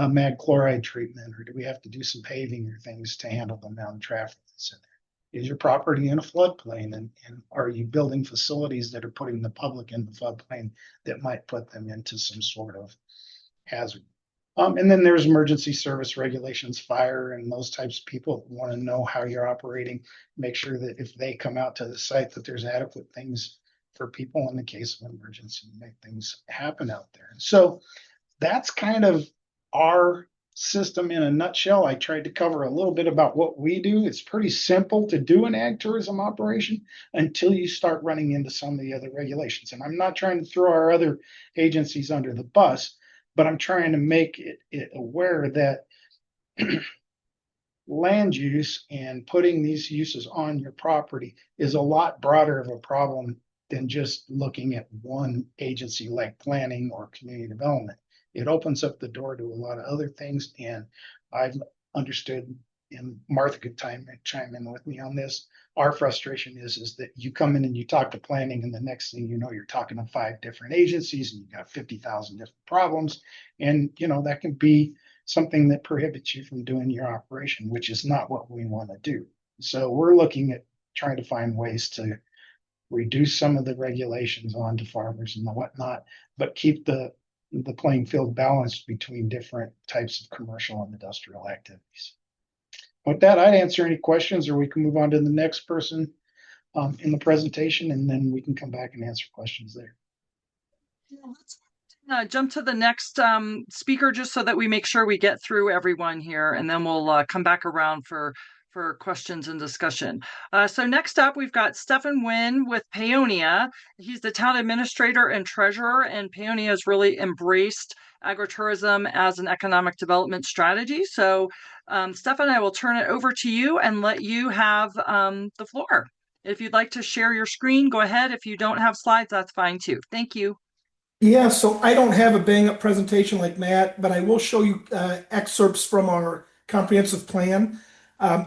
B: mag chloride treatment, or do we have to do some paving or things to handle the amount of traffic that's in there? Is your property in a floodplain, and are you building facilities that are putting the public in the floodplain that might put them into some sort of hazard? And then there's emergency service regulations, fire, and those types of people want to know how you're operating, make sure that if they come out to the site that there's adequate things for people in the case of emergency to make things happen out there. So that's kind of our system in a nutshell. I tried to cover a little bit about what we do. It's pretty simple to do an ag tourism operation until you start running into some of the other regulations. And I'm not trying to throw our other agencies under the bus, but I'm trying to make it aware that land use and putting these uses on your property is a lot broader of a problem than just looking at one agency like planning or community development. It opens up the door to a lot of other things, and I've understood, and Martha could chime in with me on this. Our frustration is that you come in and you talk to planning, and the next thing you know, you're talking to 5 different agencies, and you've got 50,000 different problems, and that can be something that prohibits you from doing your operation, which is not what we want to do. So we're looking at trying to find ways to reduce some of the regulations onto farmers and whatnot, but keep the playing field balanced between different types of commercial and industrial activities. With that, I'd answer any questions, or we can move on to the next person in the presentation, and then we can come back and answer questions there.
A: Let's jump to the next speaker, just so that we make sure we get through everyone here, and then we'll come back around for questions and discussion. So next up, we've got Stefan Nguyen with Paonia. He's the town administrator and treasurer, and Paonia has really embraced agritourism as an economic development strategy. So Stefan, I will turn it over to you and let you have the floor. If you'd like to share your screen, go ahead. If you don't have slides, that's fine too. Thank you.
D: Yeah, so I don't have a bang-up presentation like Matt, but I will show you excerpts from our comprehensive plan.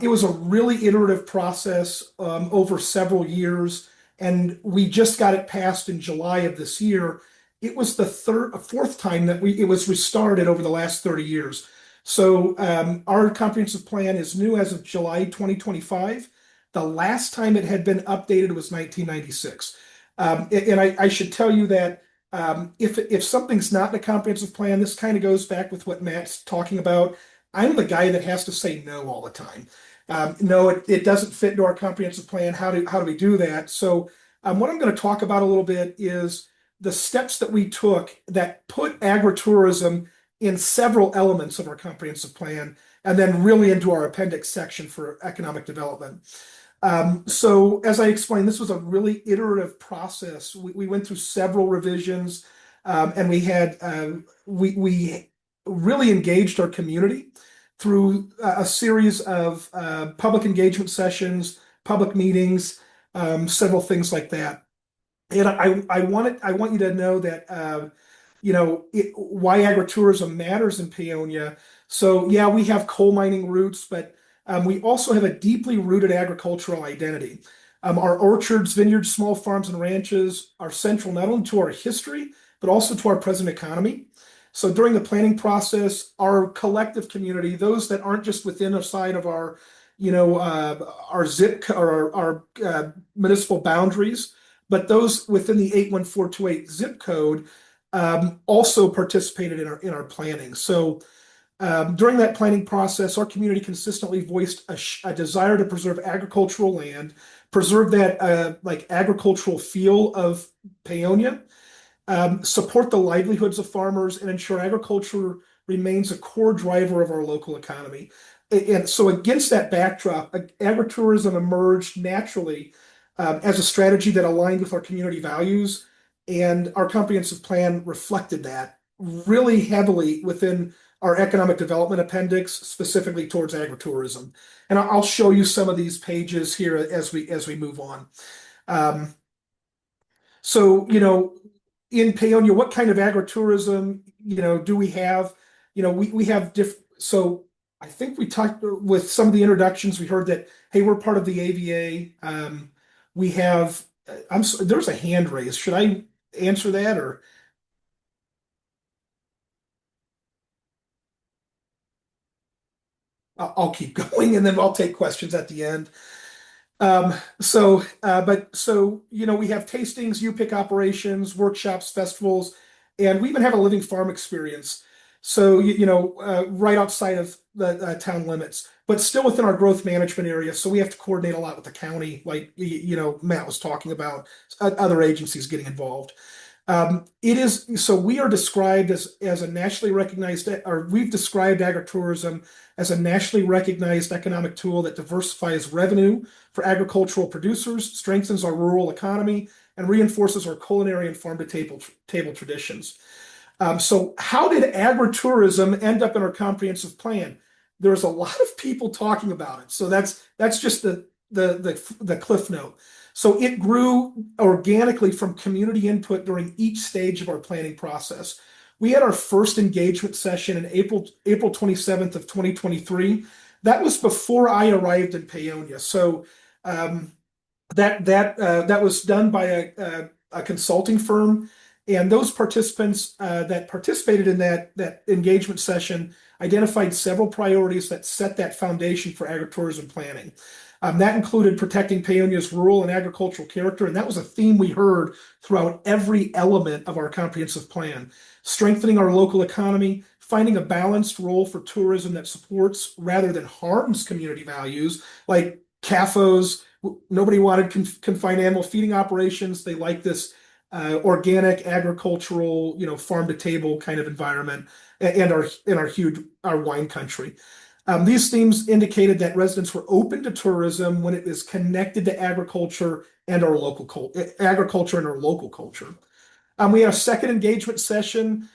D: It was a really iterative process over several years, and we just got it passed in July of this year. It was the fourth time that it was restarted over the last 30 years. So our comprehensive plan is new as of July 2025. The last time it had been updated was 1996. And I should tell you that If something's not in a comprehensive plan, this kind of goes back with what Matt's talking about. I'm the guy that has to say no all the time. No, it doesn't fit into our comprehensive plan. How do we do that? So what I'm going to talk about a little bit is the steps that we took that put agritourism in several elements of our comprehensive plan, and then really into our appendix section for economic development. So as I explained, this was a really iterative process. We went through several revisions, and we really engaged our community through a series of public engagement sessions, public meetings, several things like that. And I want you to know that why agritourism matters in Paonia. So yeah, we have coal mining roots, but we also have a deeply rooted agricultural identity. Our orchards, vineyards, small farms, and ranches are central not only to our history, but also to our present economy. So during the planning process, our collective community, those that aren't just within a side of our, our zip or our municipal boundaries, but those within the 81428 zip code, also participated in our planning. So during that planning process, our community consistently voiced a desire to preserve agricultural land, preserve that like agricultural feel of Paonia, support the livelihoods of farmers, and ensure agriculture remains a core driver of our local economy. And so against that backdrop, agritourism emerged naturally as a strategy that aligned with our community values, and our comprehensive plan reflected that really heavily within our economic development appendix, specifically towards agritourism. And I'll show you some of these pages here as we move on. So, in Paonia, what kind of agritourism, do we have? We have different. So I think we talked with some of the introductions. We heard that, hey, we're part of the AVA. We have. There's a hand raised. Should I answer that or? I'll keep going, and then I'll take questions at the end. We have tastings, U-Pick operations, workshops, festivals, and we even have a living farm experience. So, right outside of the town limits, but still within our growth management area. So we have to coordinate a lot with the county, like, Matt was talking about, other agencies getting involved. We are described as a nationally recognized, or we've described agritourism as a nationally recognized economic tool that diversifies revenue for agricultural producers, strengthens our rural economy, and reinforces our culinary and farm-to-table traditions. So how did agritourism end up in our comprehensive plan? There's a lot of people talking about it. So that's just the cliff note. So it grew organically from community input during each stage of our planning process. We had our first engagement session in April 27th of 2023. That was before I arrived in Paonia. So that was done by a consulting firm, and those participants that participated in that engagement session identified several priorities that set that foundation for agritourism planning. That included protecting Paonia's rural and agricultural character, and that was a theme we heard throughout every element of our comprehensive plan. Strengthening our local economy, finding a balanced role for tourism that supports rather than harms community values, like CAFOs. Nobody wanted confined animal feeding operations. They like this organic, agricultural, farm to table kind of environment, and our wine country. These themes indicated that residents were open to tourism when it is connected to agriculture and our local culture. We had a second engagement session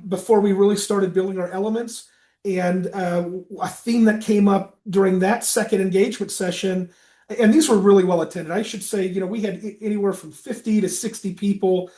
D: before we really started building our elements, and a theme that came up during that second engagement session, and these were really well attended. I should say, we had anywhere from 50 to 60 people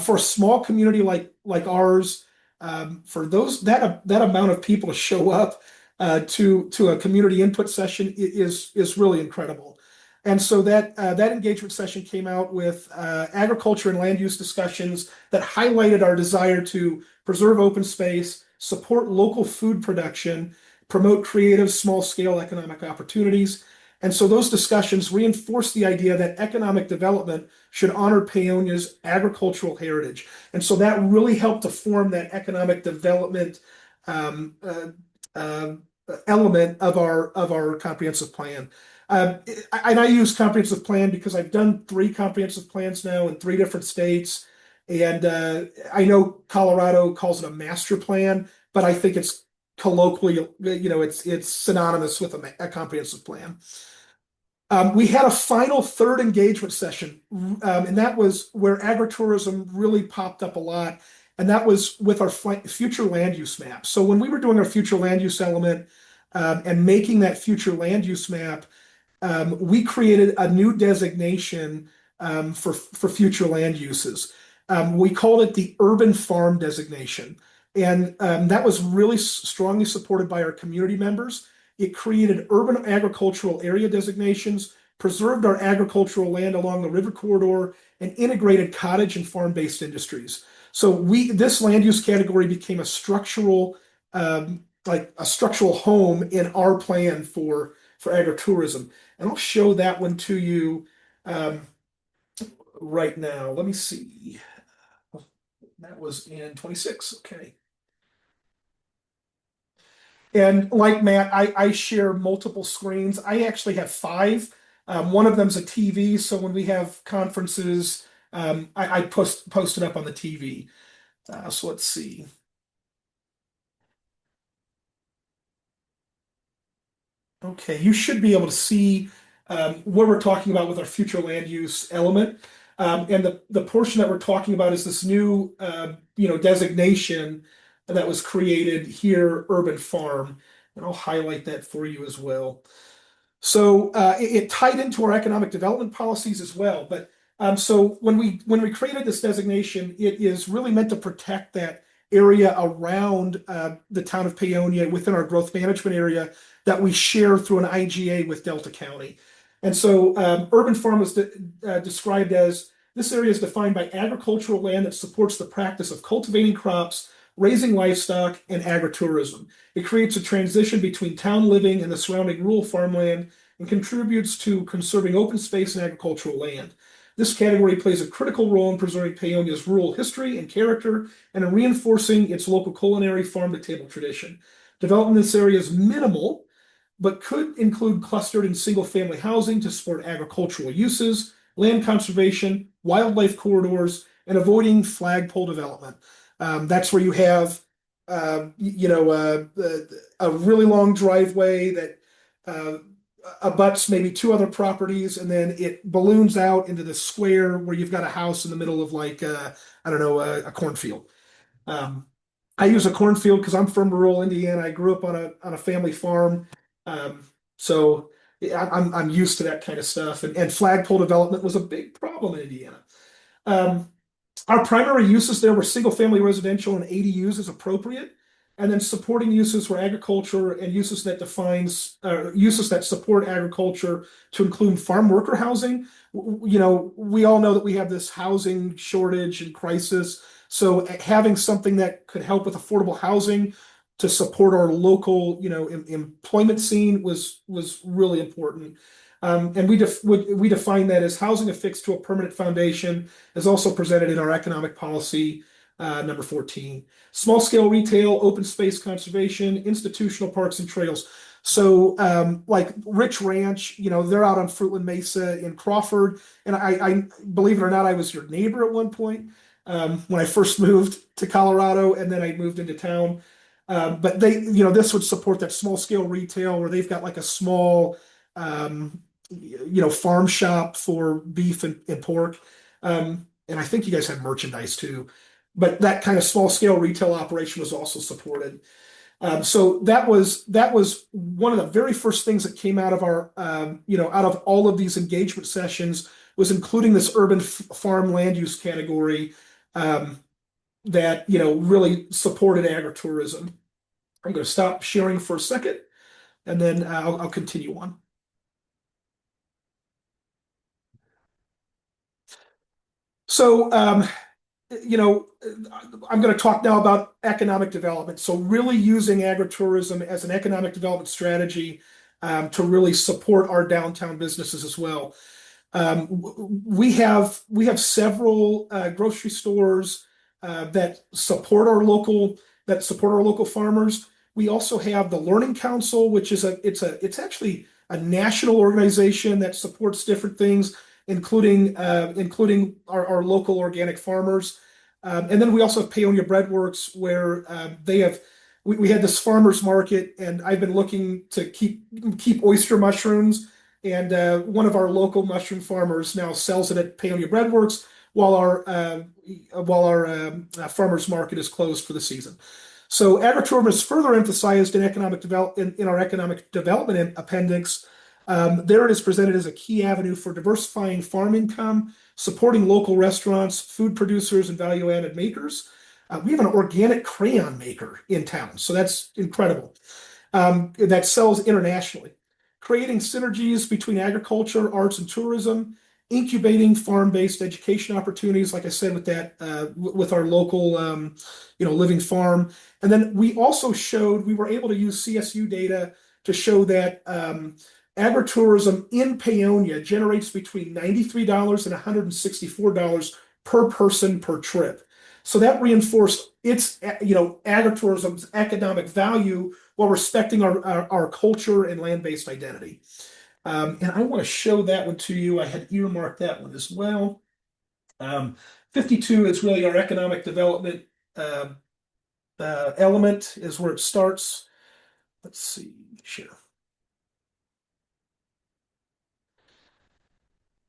D: for a small community like ours. For that amount of people to show up to a community input session is really incredible. And so that engagement session came out with agriculture and land use discussions that highlighted our desire to preserve open space, support local food production, promote creative small-scale economic opportunities, And so those discussions reinforce the idea that economic development should honor Paonia's agricultural heritage. And so that really helped to form that economic development um, uh, uh, element of our comprehensive plan. And I use comprehensive plan because I've done 3 comprehensive plans now in 3 different states. And I know Colorado calls it a master plan, but I think it's colloquially, it's synonymous with a comprehensive plan. We had a final 3rd engagement session, and that was where agritourism really popped up a lot, and that was with our future land use map. So when we were doing our future land use element and making that future land use map, we created a new designation for future land uses. We called it the urban farm designation. And that was really strongly supported by our community members. It created urban agricultural area designations, preserved our agricultural land along the river corridor, and integrated cottage and farm-based industries. So this land use category became a structural, like a structural home in our plan for agritourism. And I'll show that one to you right now. Let me see. That was in 26. Okay. And like Matt, I share multiple screens. I actually have 5. One of them's a TV, so when we have conferences, I post it up on the TV. So let's see. Okay, you should be able to see what we're talking about with our future land use element. And the portion that we're talking about is this new designation that was created here, urban farm. And I'll highlight that for you as well. So it tied into our economic development policies as well. But so when we created this designation, it is really meant to protect that area around the town of Paonia within our growth management area that we share through an IGA with Delta County. And so urban farm was described as this area is defined by agricultural land that supports the practice of cultivating crops, raising livestock, and agritourism. It creates a transition between town living and the surrounding rural farmland and contributes to conserving open space and agricultural land. This category plays a critical role in preserving Paonia's rural history and character and in reinforcing its local culinary farm-to-table tradition. Development in this area is minimal, but could include clustered and single-family housing to support agricultural uses, land conservation, wildlife corridors, and avoiding flagpole development. That's where you have, a really long driveway that abuts maybe 2 other properties, and then it balloons out into the square where you've got a house in the middle of like, a cornfield. I use a cornfield because I'm from rural Indiana. I grew up on a family farm. So I'm used to that kind of stuff. And flagpole development was a big problem in Indiana. Our primary uses there were single family residential and ADUs as appropriate. And then supporting uses were agriculture and uses that support agriculture to include farm worker housing. We all know that we have this housing shortage and crisis. So having something that could help with affordable housing to support our local, employment scene was really important. And we define that as housing affixed to a permanent foundation, as also presented in our economic policy number 14. Small scale retail, open space conservation, institutional parks and trails. So like Rich Ranch, they're out on Fruitland Mesa in Crawford. And I believe it or not, I was your neighbor at one point when I first moved to Colorado, and then I moved into town. But this would support that small scale retail where they've got like a small, farm shop for beef and pork. And I think you guys have merchandise too. But that kind of small scale retail operation was also supported. So that was one of the very first things that came out of our, out of all of these engagement sessions was including this urban farm land use category that, really supported agritourism. I'm going to stop sharing for a second, and then I'll continue on. So, I'm going to talk now about economic development. So really using agritourism as an economic development strategy to really support our downtown businesses as well. We have several grocery stores that support our local farmers. We also have the Learning Council, which is it's actually a national organization that supports different things, including our local organic farmers. And then we also have Paonia Breadworks, where we had this farmers market, and I've been looking to keep oyster mushrooms. And one of our local mushroom farmers now sells it at Paonia Breadworks while our farmers market is closed for the season. So agritourism is further emphasized in our economic development appendix. There it is presented as a key avenue for diversifying farm income, supporting local restaurants, food producers, and value-added makers. We have an organic crayon maker in town, so that's incredible. That sells internationally, creating synergies between agriculture, arts, and tourism, incubating farm-based education opportunities, like I said, with our local living farm. And then we also we were able to use CSU data to show that agritourism in Paonia generates between $93 and $164 per person per trip. So that reinforced its agritourism's economic value while respecting our culture and land-based identity. And I want to show that one to you. I had earmarked that one as well. 52 is really our economic development element, is where it starts. Let's see, share.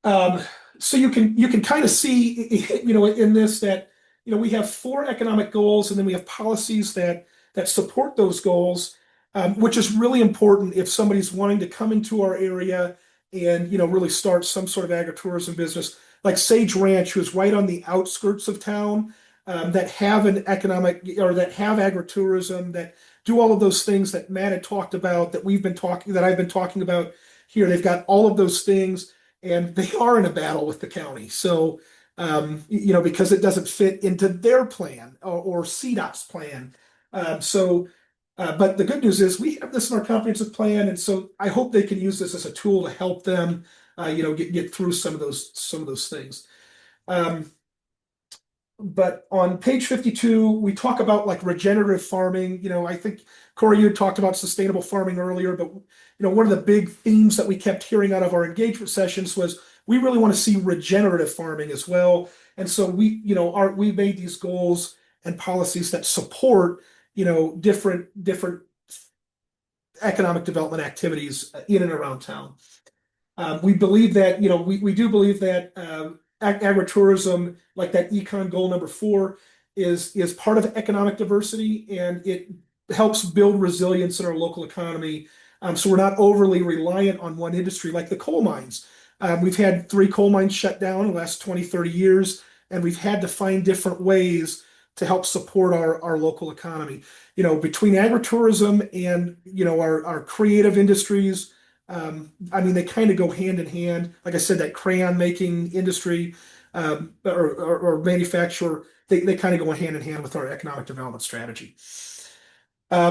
D: So you can kind of see, in this that, we have 4 economic goals, and then we have policies that support those goals, which is really important if somebody's wanting to come into our area and, really start some sort of agritourism business, like Sage Ranch, who's right on the outskirts of town, that have that have agritourism, that do all of those things that Matt had talked about, that I've been talking about here. They've got all of those things, and they are in a battle with the county. So, because it doesn't fit into their plan or CDOT's plan. But the good news is we have this in our comprehensive plan, and so I hope they can use this as a tool to help them, get through some of those things. But on page 52, we talk about like regenerative farming. I think Corey, you had talked about sustainable farming earlier, but one of the big themes that we kept hearing out of our engagement sessions was we really want to see regenerative farming as well. And so we made these goals and policies that support different economic development activities in and around town. We believe that we do believe that agritourism, like that econ goal number 4, is part of economic diversity, and it helps build resilience in our local economy. So we're not overly reliant on one industry like the coal mines. We've had 3 coal mines shut down in the last 20, 30 years, and we've had to find different ways to help support our local economy. Between agritourism and our creative industries, they kind of go hand in hand. Like I said, that crayon making industry or manufacturer, they kind of go hand in hand with our economic development strategy.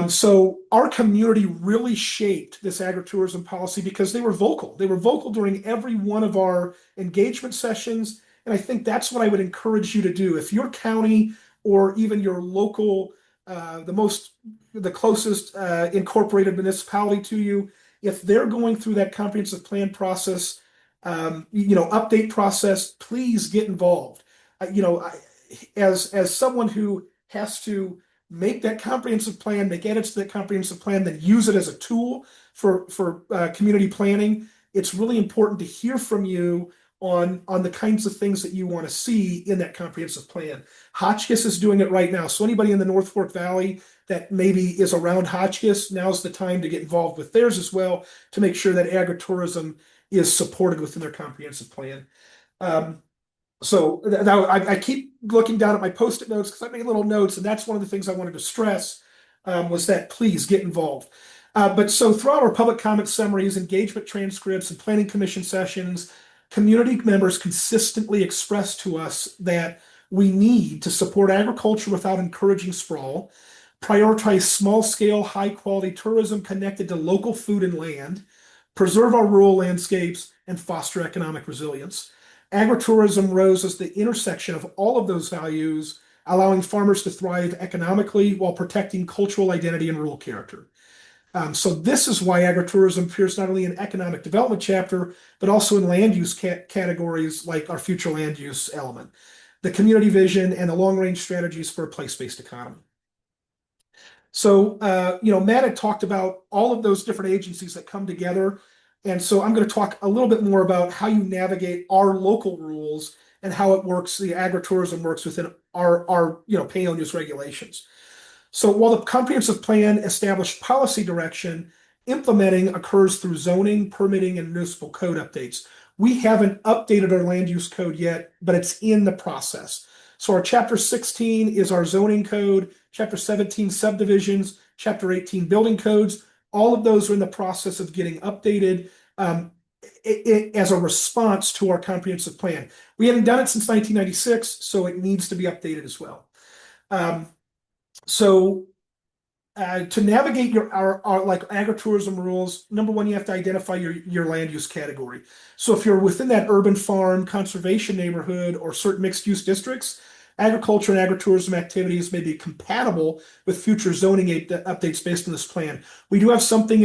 D: So our community really shaped this agritourism policy because they were vocal. They were vocal during every one of our engagement sessions. And I think that's what I would encourage you to do. If your county or even your local, the closest incorporated municipality to you, if they're going through that comprehensive plan process, update process, please get involved. As someone who has to make that comprehensive plan, make edits to that comprehensive plan, then use it as a tool for community planning, it's really important to hear from you on the kinds of things that you want to see in that comprehensive plan. Hotchkiss is doing it right now. So anybody in the North Fork Valley that maybe is around Hotchkiss, now's the time to get involved with theirs as well, to make sure that agritourism is supported within their comprehensive plan. So I keep looking down at my Post-it notes because I made little notes, and that's one of the things I wanted to stress, was that please get involved. But so throughout our public comment summaries, engagement transcripts, and planning commission sessions, community members consistently express to us that we need to support agriculture without encouraging sprawl, prioritize small-scale, high-quality tourism connected to local food and land, preserve our rural landscapes, and foster economic resilience. Agritourism rose as the intersection of all of those values, allowing farmers to thrive economically while protecting cultural identity and rural character. So this is why agritourism appears not only in economic development chapter, but also in land use categories like our future land use element, the community vision, and the long-range strategies for a place-based economy. So, Matt had talked about all of those different agencies that come together. And so I'm going to talk a little bit more about how you navigate our local rules and how it works, the agritourism works within our Paonia's regulations. So while the comprehensive plan established policy direction, implementing occurs through zoning, permitting, and municipal code updates. We haven't updated our land use code yet, but it's in the process. So our chapter 16 is our zoning code, chapter 17 subdivisions, chapter 18 building codes. All of those are in the process of getting updated as a response to our comprehensive plan. We haven't done it since 1996, so it needs to be updated as well. To navigate our like agritourism rules, number one, you have to identify your land use category. So if you're within that urban farm, conservation neighborhood, or certain mixed use districts, agriculture and agritourism activities may be compatible with future zoning updates based on this plan. We do have something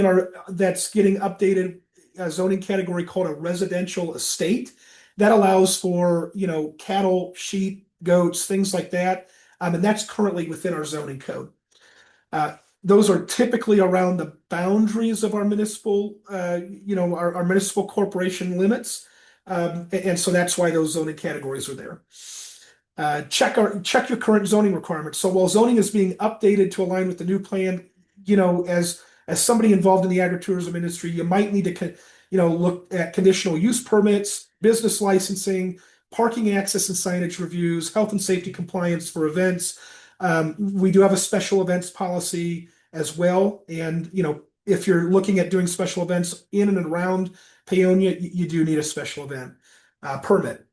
D: that's getting updated, a zoning category called a residential estate that allows for cattle, sheep, goats, things like that, and that's currently within our zoning code. Those are typically around the boundaries of our municipal, our municipal corporation limits, and so that's why those zoning categories are there. Check your current zoning requirements. So while zoning is being updated to align with the new plan, as somebody involved in the agritourism industry, you might need to look at conditional use permits, business licensing, parking access and signage reviews, health and safety compliance for events. We do have a special events policy as well. And, if you're looking at doing special events in and around Paonia, you do need a special event permit.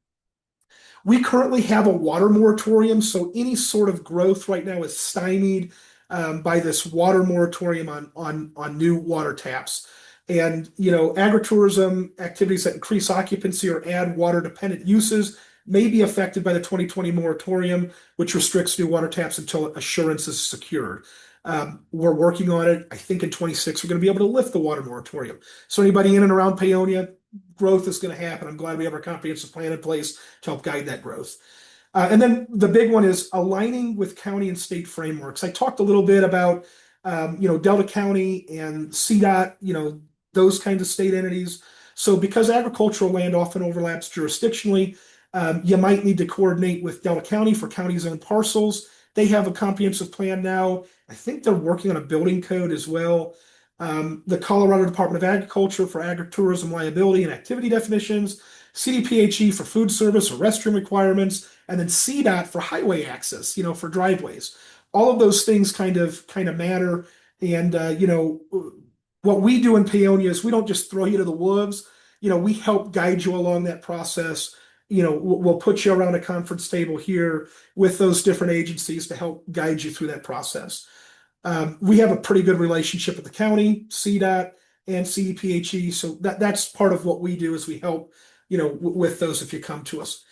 D: We currently have a water moratorium, so any sort of growth right now is stymied by this water moratorium on new water taps. And, agritourism activities that increase occupancy or add water dependent uses may be affected by the 2020 moratorium, which restricts new water taps until assurance is secured. We're working on it. I think in 26, we're going to be able to lift the water moratorium. So anybody in and around Paonia, growth is going to happen. I'm glad we have our comprehensive plan in place to help guide that growth. And then the big one is aligning with county and state frameworks. I talked a little bit about, Delta County and CDOT, those kinds of state entities. So because agricultural land often overlaps jurisdictionally, you might need to coordinate with Delta County for county owned parcels. They have a comprehensive plan now. I think they're working on a building code as well. The Colorado Department of Agriculture for agritourism liability and activity definitions, CDPHE for food service or restroom requirements, and then CDOT for highway access, for driveways. All of those things kind of matter. And, what we do in Paonia is we don't just throw you to the wolves. We help guide you along that process. We'll put you around a conference table here with those different agencies to help guide you through that process. We have a pretty good relationship with the county, CDOT, and CDPHE. So that's part of what we do is we help, with those if you come to us.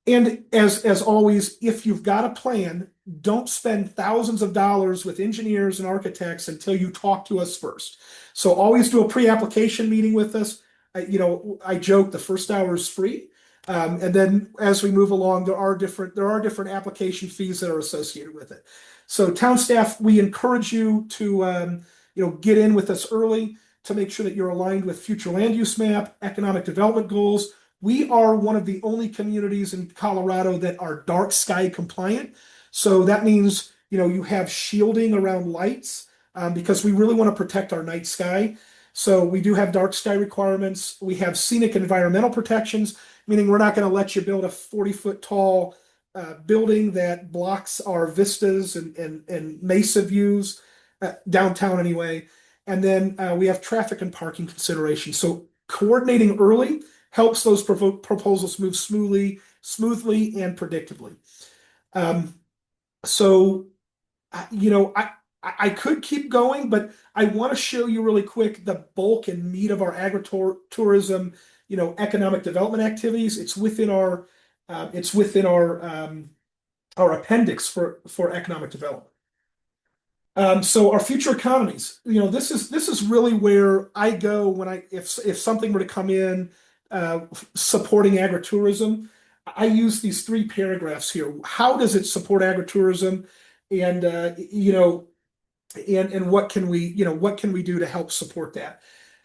D: And as always, if you've got a plan, don't spend thousands of dollars with engineers and architects until you talk to us first. So always do a pre-application meeting with us. I joke the first hour is free. And then as we move along, there are different application fees that are associated with it. So town staff, we encourage you to get in with us early to make sure that you're aligned with future land use map, economic development goals. We are one of the only communities in Colorado that are dark sky compliant. So that means, you have shielding around lights because we really want to protect our night sky. So we do have dark sky requirements. We have scenic environmental protections, meaning we're not going to let you build a 40-foot tall building that blocks our vistas and mesa views downtown anyway. And then we have traffic and parking considerations. So coordinating early helps those proposals move smoothly and predictably. I could keep going, but I want to show you really quick the bulk and meat of our agritourism, economic development activities. It's within our appendix for economic development. So our future economies, this is really where I go when if something were to come in supporting agritourism, I use these three paragraphs here. How does it support agritourism? And and what can we do to help support that?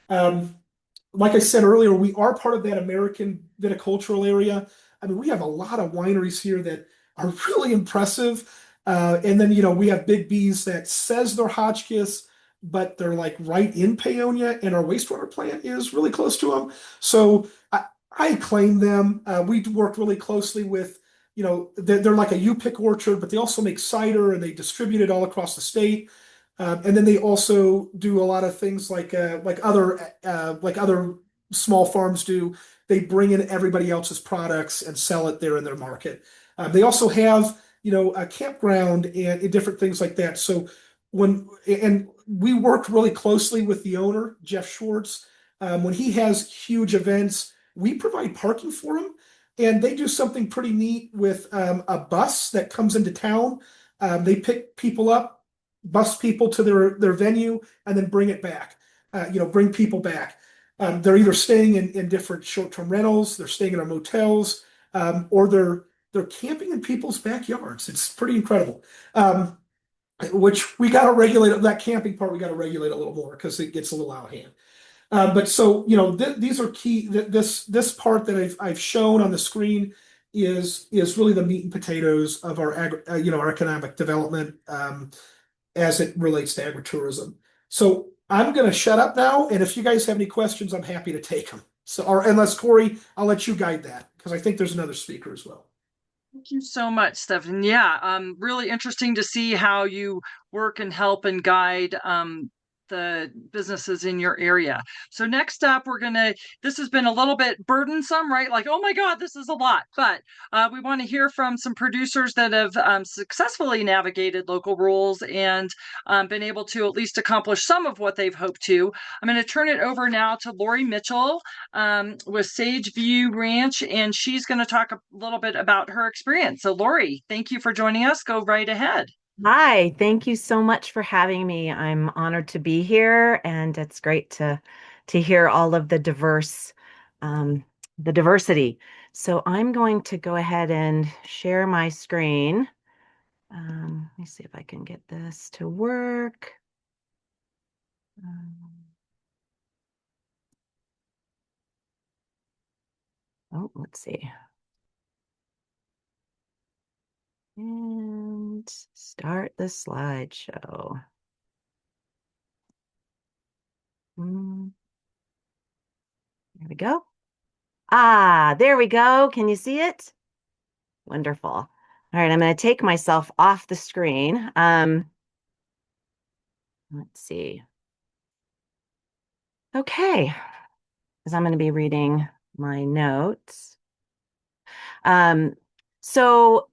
D: Like I said earlier, we are part of that American viticultural area. I mean, we have a lot of wineries here that are really impressive. And then, we have Big B's that says they're Hotchkiss, but they're like right in Paonia, and our wastewater plant is really close to them. So I claim them. We work really closely with, they're like a U-pick orchard, but they also make cider and they distribute it all across the state. And then they also do a lot of things like other small farms do. They bring in everybody else's products and sell it there in their market. They also have a campground and different things like that. So we worked really closely with the owner, Jeff Schwartz. When he has huge events, we provide parking for him, and they do something pretty neat with a bus that comes into town. They pick people up, bus people to their venue, and then bring it back. Bring people back. They're either staying in different short-term rentals, they're staying in our motels, or they're camping in people's backyards. It's pretty incredible. Which we got to regulate that camping part. We got to regulate a little more because it gets a little out of hand. But so these are key. This part that I've shown on the screen is really the meat and potatoes of our economic development as it relates to agritourism. So I'm going to shut up now, and if you guys have any questions, I'm happy to take them. So, or unless Corey, I'll let you guide that because I think there's another speaker as well.
A: Thank you so much, Stefan. Yeah, really interesting to see how you work and help and guide the businesses in your area. So next up, this has been a little bit burdensome, right? Like, oh my God, this is a lot. But we want to hear from some producers that have successfully navigated local rules and been able to at least accomplish some of what they've hoped to. I'm going to turn it over now to Lori Mitchell with Sage View Ranch, and she's going to talk a little bit about her experience. So Lori, thank you for joining us. Go right ahead.
G: Hi, thank you so much for having me. I'm honored to be here, and it's great to hear all of the diversity. So I'm going to go ahead and share my screen. Let me see if I can get this to work. Let's see. And start the slideshow. There we go. There we go. Can you see it? Wonderful. All right, I'm going to take myself off the screen. Let's see. Okay, because I'm going to be reading my notes. So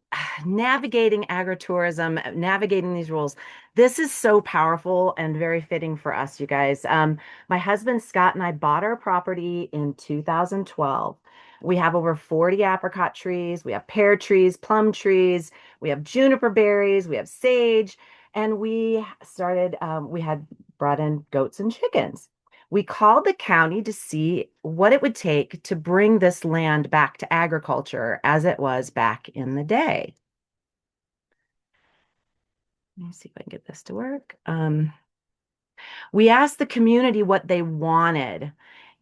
G: navigating agritourism, navigating these rules, this is so powerful and very fitting for us, you guys. My husband Scott and I bought our property in 2012. We have over 40 apricot trees, we have pear trees, plum trees, we have juniper berries, we have sage, and we had brought in goats and chickens. We called the county to see what it would take to bring this land back to agriculture as it was back in the day. Let me see if I can get this to work. We asked the community what they wanted.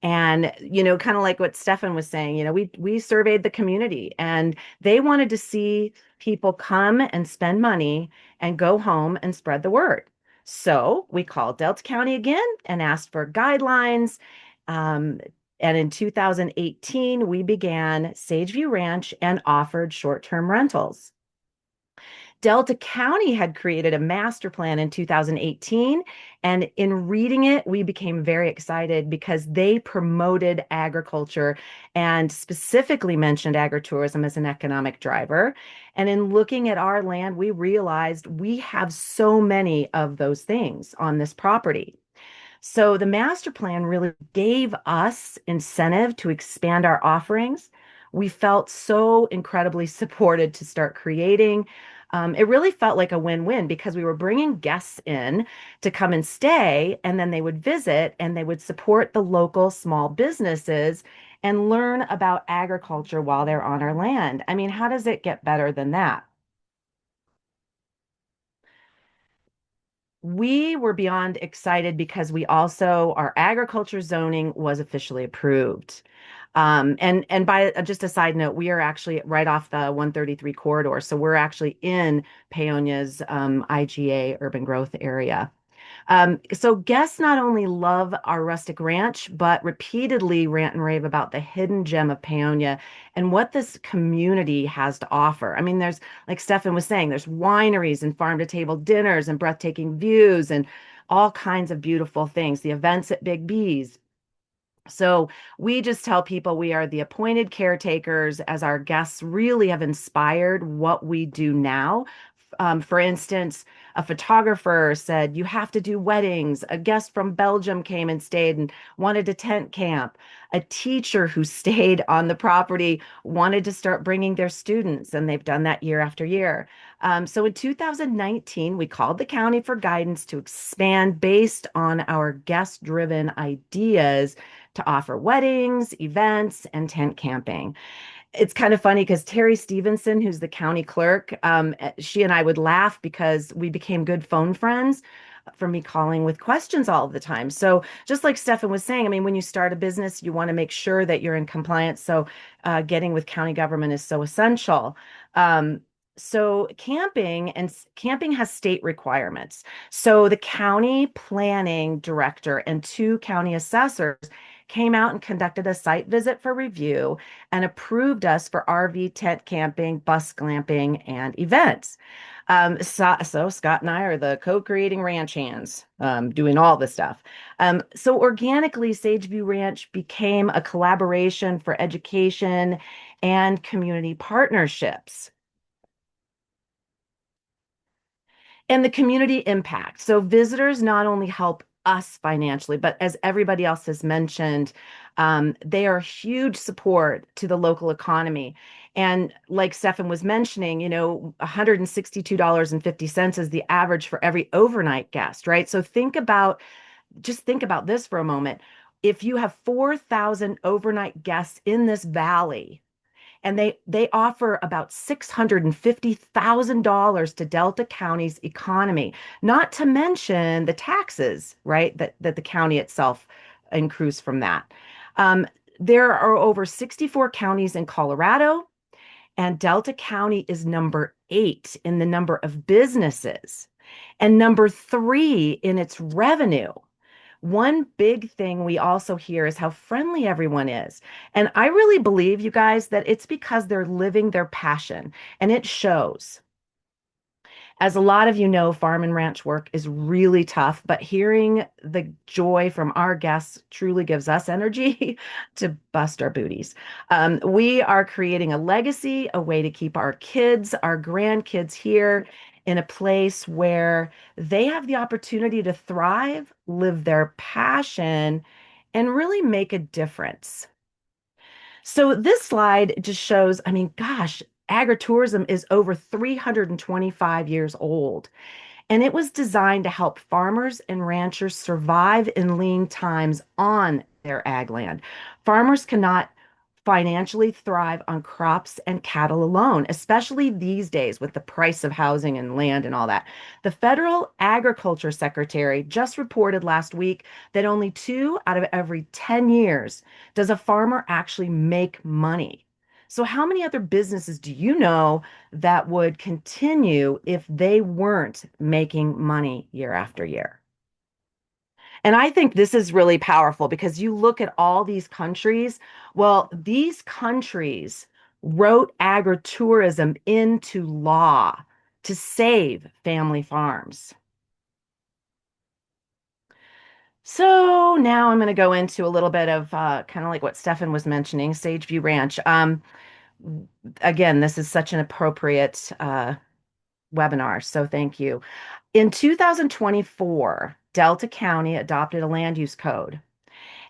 G: And, kind of like what Stefan was saying, we surveyed the community and they wanted to see people come and spend money and go home and spread the word. So we called Delta County again and asked for guidelines. And in 2018, we began Sageview Ranch and offered short-term rentals. Delta County had created a master plan in 2018, and in reading it, we became very excited because they promoted agriculture and specifically mentioned agritourism as an economic driver. And in looking at our land, we realized we have so many of those things on this property. So the master plan really gave us incentive to expand our offerings. We felt so incredibly supported to start creating. It really felt like a win-win because we were bringing guests in to come and stay, and then they would visit and they would support the local small businesses and learn about agriculture while they're on our land. I mean, how does it get better than that? We were beyond excited because our agriculture zoning was officially approved. And by just a side note, we are actually right off the 133 corridor. So we're actually in Paonia's IGA urban growth area. So guests not only love our rustic ranch, but repeatedly rant and rave about the hidden gem of Paonia and what this community has to offer. I mean, there's, like Stefan was saying, there's wineries and farm to table dinners and breathtaking views and all kinds of beautiful things. The events at Big B's. So we just tell people we are the appointed caretakers as our guests really have inspired what we do now. For instance, a photographer said, you have to do weddings. A guest from Belgium came and stayed and wanted to tent camp. A teacher who stayed on the property wanted to start bringing their students, and they've done that year after year. So in 2019, we called the county for guidance to expand based on our guest-driven ideas to offer weddings, events, and tent camping. It's kind of funny because Terry Stevenson, who's the county clerk, she and I would laugh because we became good phone friends from me calling with questions all of the time. So just like Stefan was saying, I mean, when you start a business, you want to make sure that you're in compliance. So getting with county government is so essential. So camping has state requirements. So the county planning director and two county assessors came out and conducted a site visit for review and approved us for RV tent camping, bus glamping, and events. So Scott and I are the co-creating ranch hands, doing all the stuff. So organically, Sageview Ranch became a collaboration for education and community partnerships. And the community impact. So visitors not only help us financially, but as everybody else has mentioned, they are a huge support to the local economy. And like Stefan was mentioning, $162.50 is the average for every overnight guest, right? So just think about this for a moment. If you have 4,000 overnight guests in this valley, and they offer about $650,000 to Delta County's economy, not to mention the taxes, right, that the county itself accrues from that. There are over 64 counties in Colorado, and Delta County is number 8 in the number of businesses and number 3 in its revenue. One big thing we also hear is how friendly everyone is. And I really believe, you guys, that it's because they're living their passion, and it shows. As a lot of you know, farm and ranch work is really tough, but hearing the joy from our guests truly gives us energy to bust our booties. We are creating a legacy, a way to keep our kids, our grandkids here in a place where they have the opportunity to thrive, live their passion, and really make a difference. So this slide just shows, I mean, gosh, agritourism is over 325 years old, and it was designed to help farmers and ranchers survive in lean times on their ag land. Farmers cannot financially thrive on crops and cattle alone, especially these days with the price of housing and land and all that. The federal agriculture secretary just reported last week that only 2 out of every 10 years does a farmer actually make money. So how many other businesses do you know that would continue if they weren't making money year after year? And I think this is really powerful because you look at all these countries. Well, these countries wrote agritourism into law to save family farms. So now I'm going to go into a little bit of kind of like what Stefan was mentioning, Sageview Ranch. Again, this is such an appropriate webinar, so thank you. In 2024, Delta County adopted a land use code.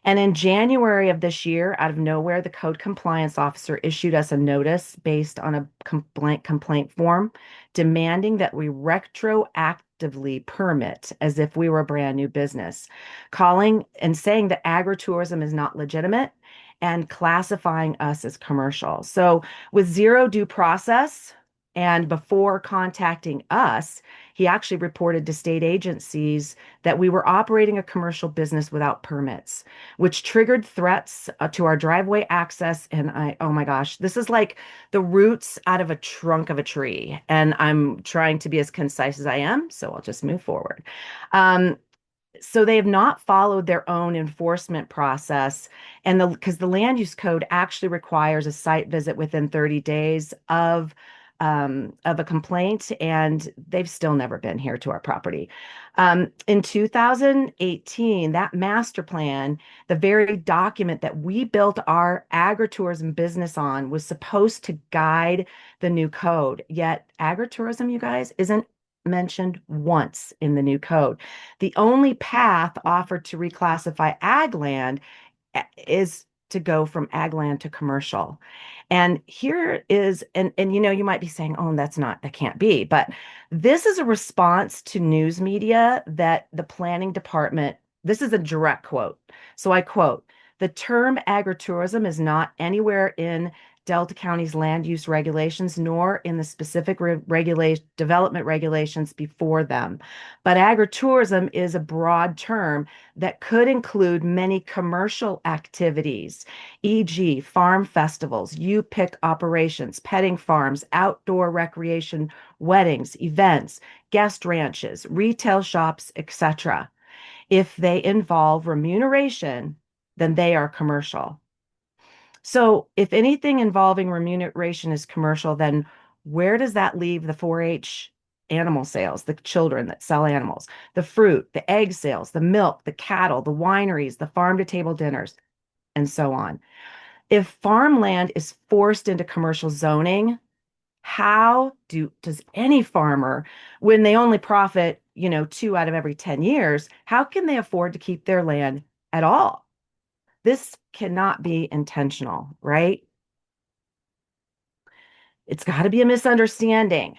G: And in January of this year, out of nowhere, the code compliance officer issued us a notice based on a complaint form demanding that we retroactively permit as if we were a brand new business, calling and saying that agritourism is not legitimate and classifying us as commercial. So, with zero due process, and before contacting us, he actually reported to state agencies that we were operating a commercial business without permits, which triggered threats to our driveway access. And oh my gosh, this is like the roots out of a trunk of a tree. And I'm trying to be as concise as I am, so I'll just move forward. So they have not followed their own enforcement process, and because the land use code actually requires a site visit within 30 days of a complaint, and they've still never been here to our property. In 2018, that master plan, the very document that we built our agritourism business on, was supposed to guide the new code. Yet agritourism, you guys, isn't mentioned once in the new code. The only path offered to reclassify ag land is to go from ag land to commercial. And here is, and you might be saying, oh, that can't be. But this is a response to news media that the planning department, this is a direct quote. So I quote, "The term agritourism is not anywhere in Delta County's land use regulations, nor in the specific development regulations before them. But agritourism is a broad term that could include many commercial activities, e.g., farm festivals, U-pick operations, petting farms, outdoor recreation, weddings, events, guest ranches, retail shops, etc. If they involve remuneration, then they are commercial." So if anything involving remuneration is commercial, then where does that leave the 4-H animal sales, the children that sell animals, the fruit, the egg sales, the milk, the cattle, the wineries, the farm to table dinners, and so on? If farmland is forced into commercial zoning, how does any farmer, when they only profit, 2 out of every 10 years, how can they afford to keep their land at all? This cannot be intentional, right? It's got to be a misunderstanding.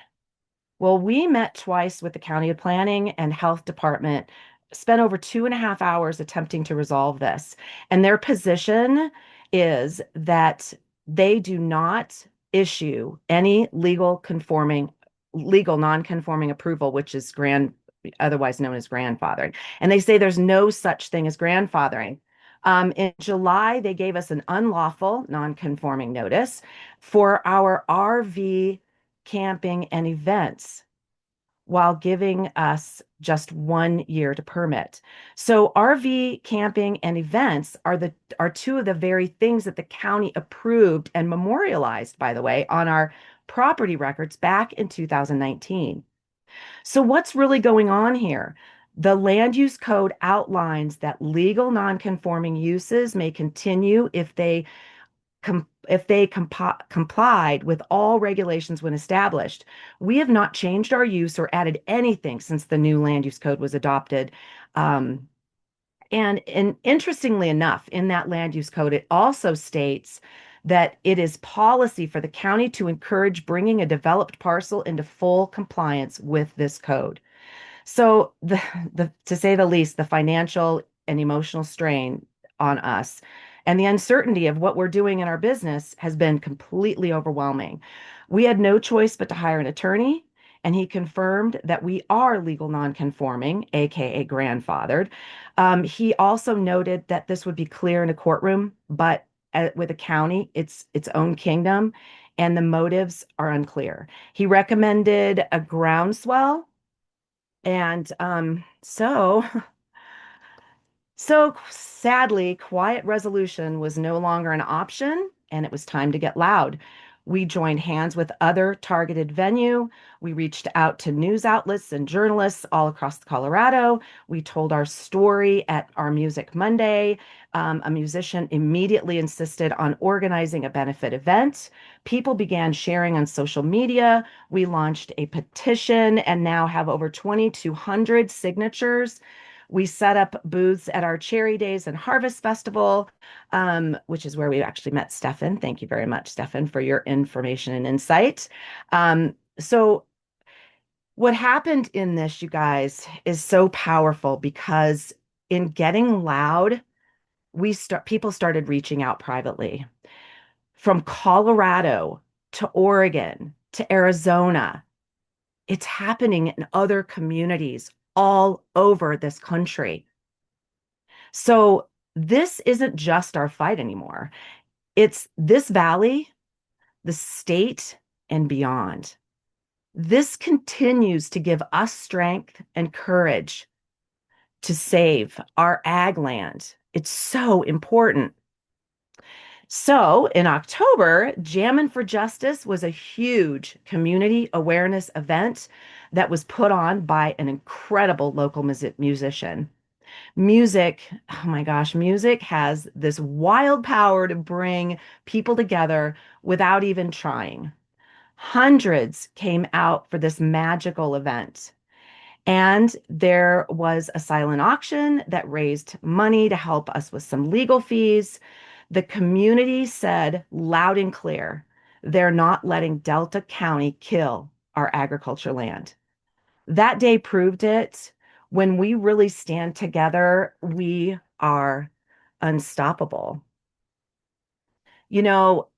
G: Well, we met twice with the County Planning and Health Department, spent over 2.5 hours attempting to resolve this. And their position is that they do not issue any legal non-conforming approval, which is otherwise known as grandfathering. And they say there's no such thing as grandfathering. In July, they gave us an unlawful non-conforming notice for our RV camping and events while giving us just 1 year to permit. So RV camping and events are two of the very things that the county approved and memorialized, by the way, on our property records back in 2019. So what's really going on here? The land use code outlines that legal non-conforming uses may continue if they complied with all regulations when established. We have not changed our use or added anything since the new land use code was adopted. And interestingly enough, in that land use code, it also states that it is policy for the county to encourage bringing a developed parcel into full compliance with this code. So to say the least, the financial and emotional strain on us and the uncertainty of what we're doing in our business has been completely overwhelming. We had no choice but to hire an attorney, and he confirmed that we are legal non-conforming, aka grandfathered. He also noted that this would be clear in a courtroom, but with a county, it's its own kingdom, and the motives are unclear. He recommended a groundswell, and so sadly, quiet resolution was no longer an option, and it was time to get loud. We joined hands with other targeted venue. We reached out to news outlets and journalists all across Colorado. We told our story at our Music Monday. A musician immediately insisted on organizing a benefit event. People began sharing on social media. We launched a petition and now have over 2,200 signatures. We set up booths at our Cherry Days and Harvest Festival, which is where we actually met Stefan. Thank you very much, Stefan, for your information and insight. So what happened in this, you guys, is so powerful because in getting loud, people started reaching out privately. From Colorado to Oregon to Arizona, it's happening in other communities all over this country. So this isn't just our fight anymore. It's this valley, the state, and beyond. This continues to give us strength and courage to save our ag land. It's so important. So in October, Jammin' for Justice was a huge community awareness event that was put on by an incredible local musician. Music, oh my gosh, music has this wild power to bring people together without even trying. Hundreds came out for this magical event. And there was a silent auction that raised money to help us with some legal fees. The community said loud and clear, they're not letting Delta County kill our agriculture land. That day proved it. When we really stand together, we are unstoppable. You know,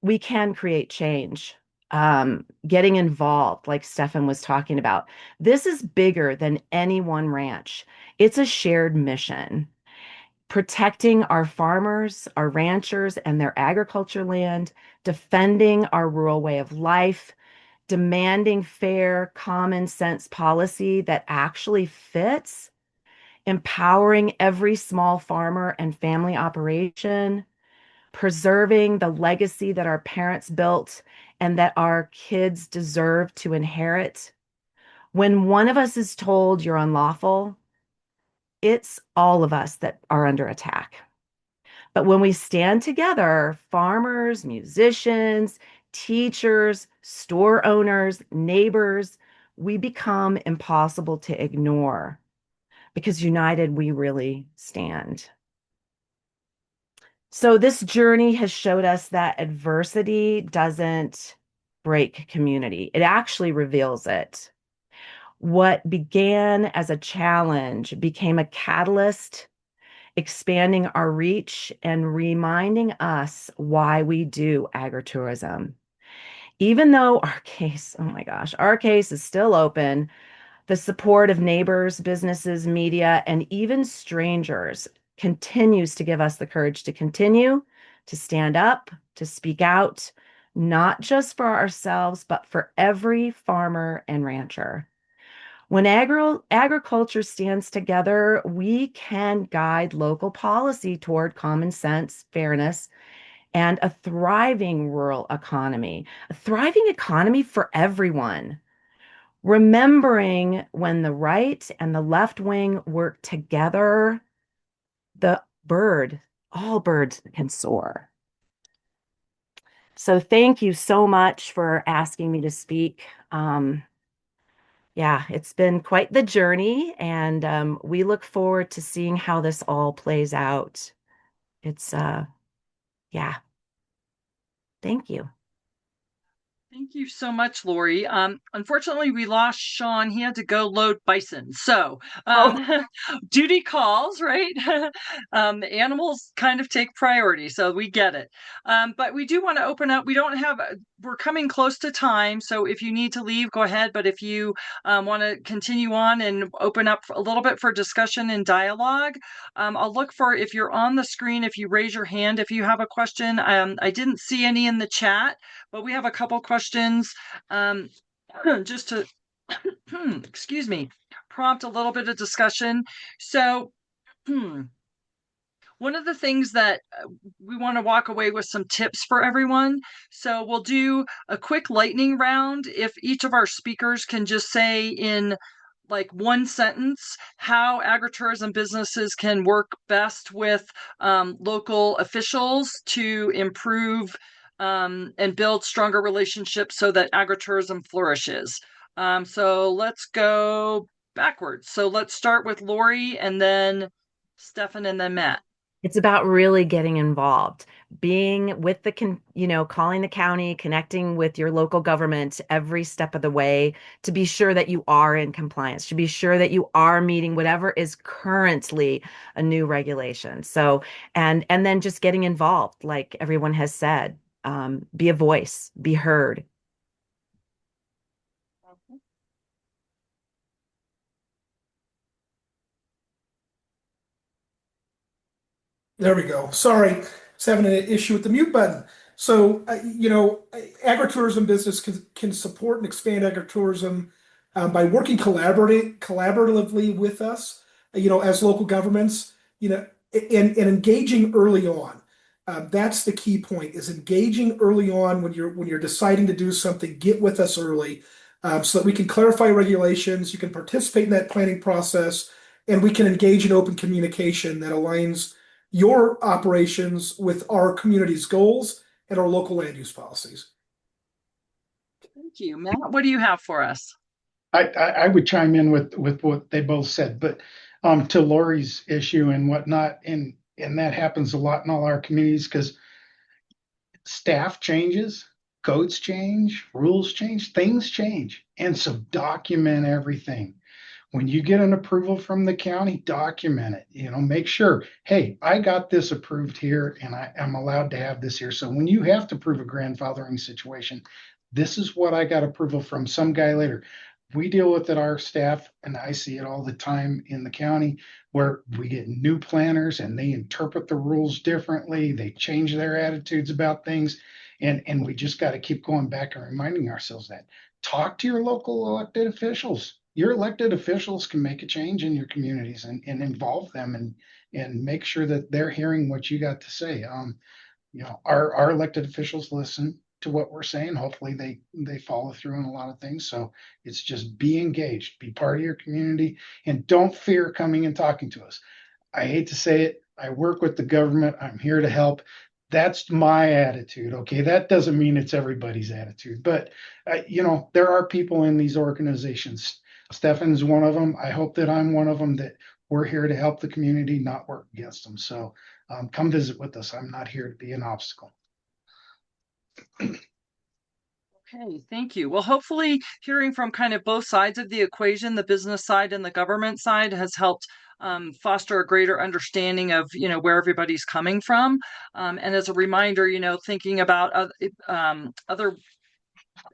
G: we can create change. Getting involved, like Stefan was talking about. This is bigger than any one ranch. It's a shared mission. Protecting our farmers, our ranchers, and their agriculture land, defending our rural way of life, demanding fair, common sense policy that actually fits, empowering every small farmer and family operation, preserving the legacy that our parents built and that our kids deserve to inherit. When one of us is told you're unlawful, it's all of us that are under attack. But when we stand together, farmers, musicians, teachers, store owners, neighbors, we become impossible to ignore because united we really stand. So this journey has showed us that adversity doesn't break community. It actually reveals it. What began as a challenge became a catalyst, expanding our reach and reminding us why we do agritourism. Even though our case, oh my gosh, our case is still open, the support of neighbors, businesses, media, and even strangers continues to give us the courage to continue, to stand up, to speak out, not just for ourselves, but for every farmer and rancher. When agriculture stands together, we can guide local policy toward common sense, fairness, and a thriving rural economy, a thriving economy for everyone. Remembering when the right and the left wing work together, all birds can soar. So thank you so much for asking me to speak. Yeah, it's been quite the journey, and we look forward to seeing how this all plays out. It's, yeah, thank you.
A: Thank you so much, Lori. Unfortunately, we lost Sean. He had to go load bison. So, duty calls, right? The animals kind of take priority, so we get it. But we do want to open up. We're coming close to time. So if you need to leave, go ahead. But if you want to continue on and open up a little bit for discussion and dialogue, I'll look for, if you're on the screen, if you raise your hand, if you have a question. I didn't see any in the chat, but we have a couple questions just to, excuse me, prompt a little bit of discussion. So, one of the things that we want to walk away with some tips for everyone. So we'll do a quick lightning round. If each of our speakers can just say in like one sentence how agritourism businesses can work best with local officials to improve and build stronger relationships so that agritourism flourishes. So let's go backwards. So let's start with Lori and then Stefan and then Matt.
G: It's about really getting involved, being with calling the county, connecting with your local government every step of the way to be sure that you are in compliance, to be sure that you are meeting whatever is currently a new regulation. So, and then just getting involved, like everyone has said, be a voice, be heard.
D: There we go. Sorry, I was having an issue with the mute button. So, agritourism business can support and expand agritourism by working collaboratively with us, as local governments, and engaging early on. That's the key point: is engaging early on when you're deciding to do something. Get with us early, so that we can clarify regulations. You can participate in that planning process, and we can engage in open communication that aligns your operations with our community's goals and our local land use policies.
A: Thank you. Matt, what do you have for us?
B: I would chime in with what they both said, but to Lori's issue and whatnot, and that happens a lot in all our communities because staff changes, codes change, rules change, things change. And so document everything. When you get an approval from the county, document it, make sure, hey, I got this approved here and I am allowed to have this here. So when you have to prove a grandfathering situation, this is what I got approval from some guy later. We deal with it, our staff, and I see it all the time in the county where we get new planners and they interpret the rules differently. They change their attitudes about things. And we just got to keep going back and reminding ourselves that. Talk to your local elected officials. Your elected officials can make a change in your communities and involve them and make sure that they're hearing what you got to say. Our elected officials listen to what we're saying. Hopefully they follow through on a lot of things. So it's just be engaged, be part of your community, and don't fear coming and talking to us. I hate to say it. I work with the government. I'm here to help. That's my attitude. Okay. That doesn't mean it's everybody's attitude, but there are people in these organizations. Stefan's one of them. I hope that I'm one of them, that we're here to help the community, not work against them. So come visit with us. I'm not here to be an obstacle.
A: Okay, thank you. Well, hopefully hearing from kind of both sides of the equation, the business side and the government side, has helped foster a greater understanding of, where everybody's coming from. And as a reminder, thinking about other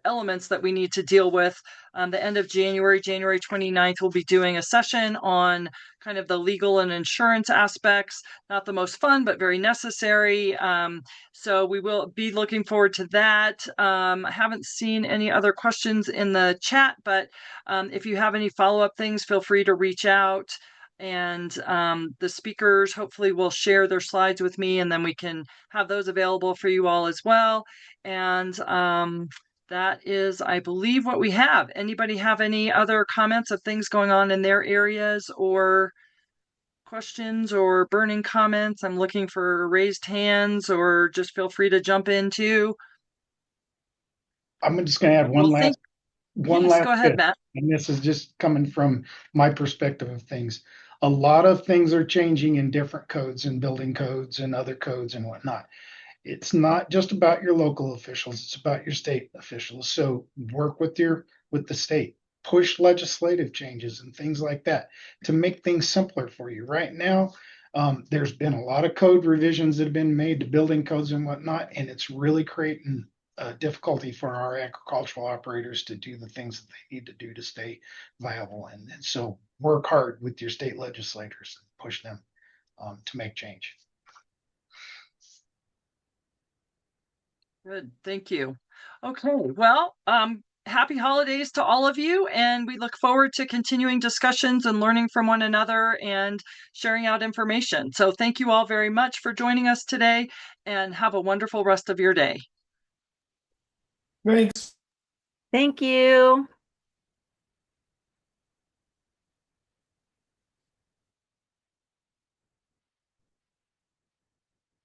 A: elements that we need to deal with. The end of January 29th, we'll be doing a session on kind of the legal and insurance aspects. Not the most fun, but very necessary. So we will be looking forward to that. I haven't seen any other questions in the chat, but if you have any follow-up things, feel free to reach out. And the speakers hopefully will share their slides with me, and then we can have those available for you all as well. And that is, I believe, what we have. Anybody have any other comments of things going on in their areas, or questions or burning comments? I'm looking for raised hands, or just feel free to jump in too.
B: I'm just going to add one last
A: go ahead,
B: bit,
A: Matt.
B: and this is just coming from my perspective of things. A lot of things are changing in different codes and building codes and other codes and whatnot. It's not just about your local officials, it's about your state officials. So work with the state, push legislative changes and things like that to make things simpler for you. Right now, there's been a lot of code revisions that have been made to building codes and whatnot, and it's really creating difficulty for our agricultural operators to do the things that they need to do to stay viable. And so work hard with your state legislators, push them to make change.
A: Good, thank you. Okay, well, happy holidays to all of you, and we look forward to continuing discussions and learning from one another and sharing out information. So thank you all very much for joining us today, and have a wonderful rest of your day.
D: Thanks.
G: Thank you.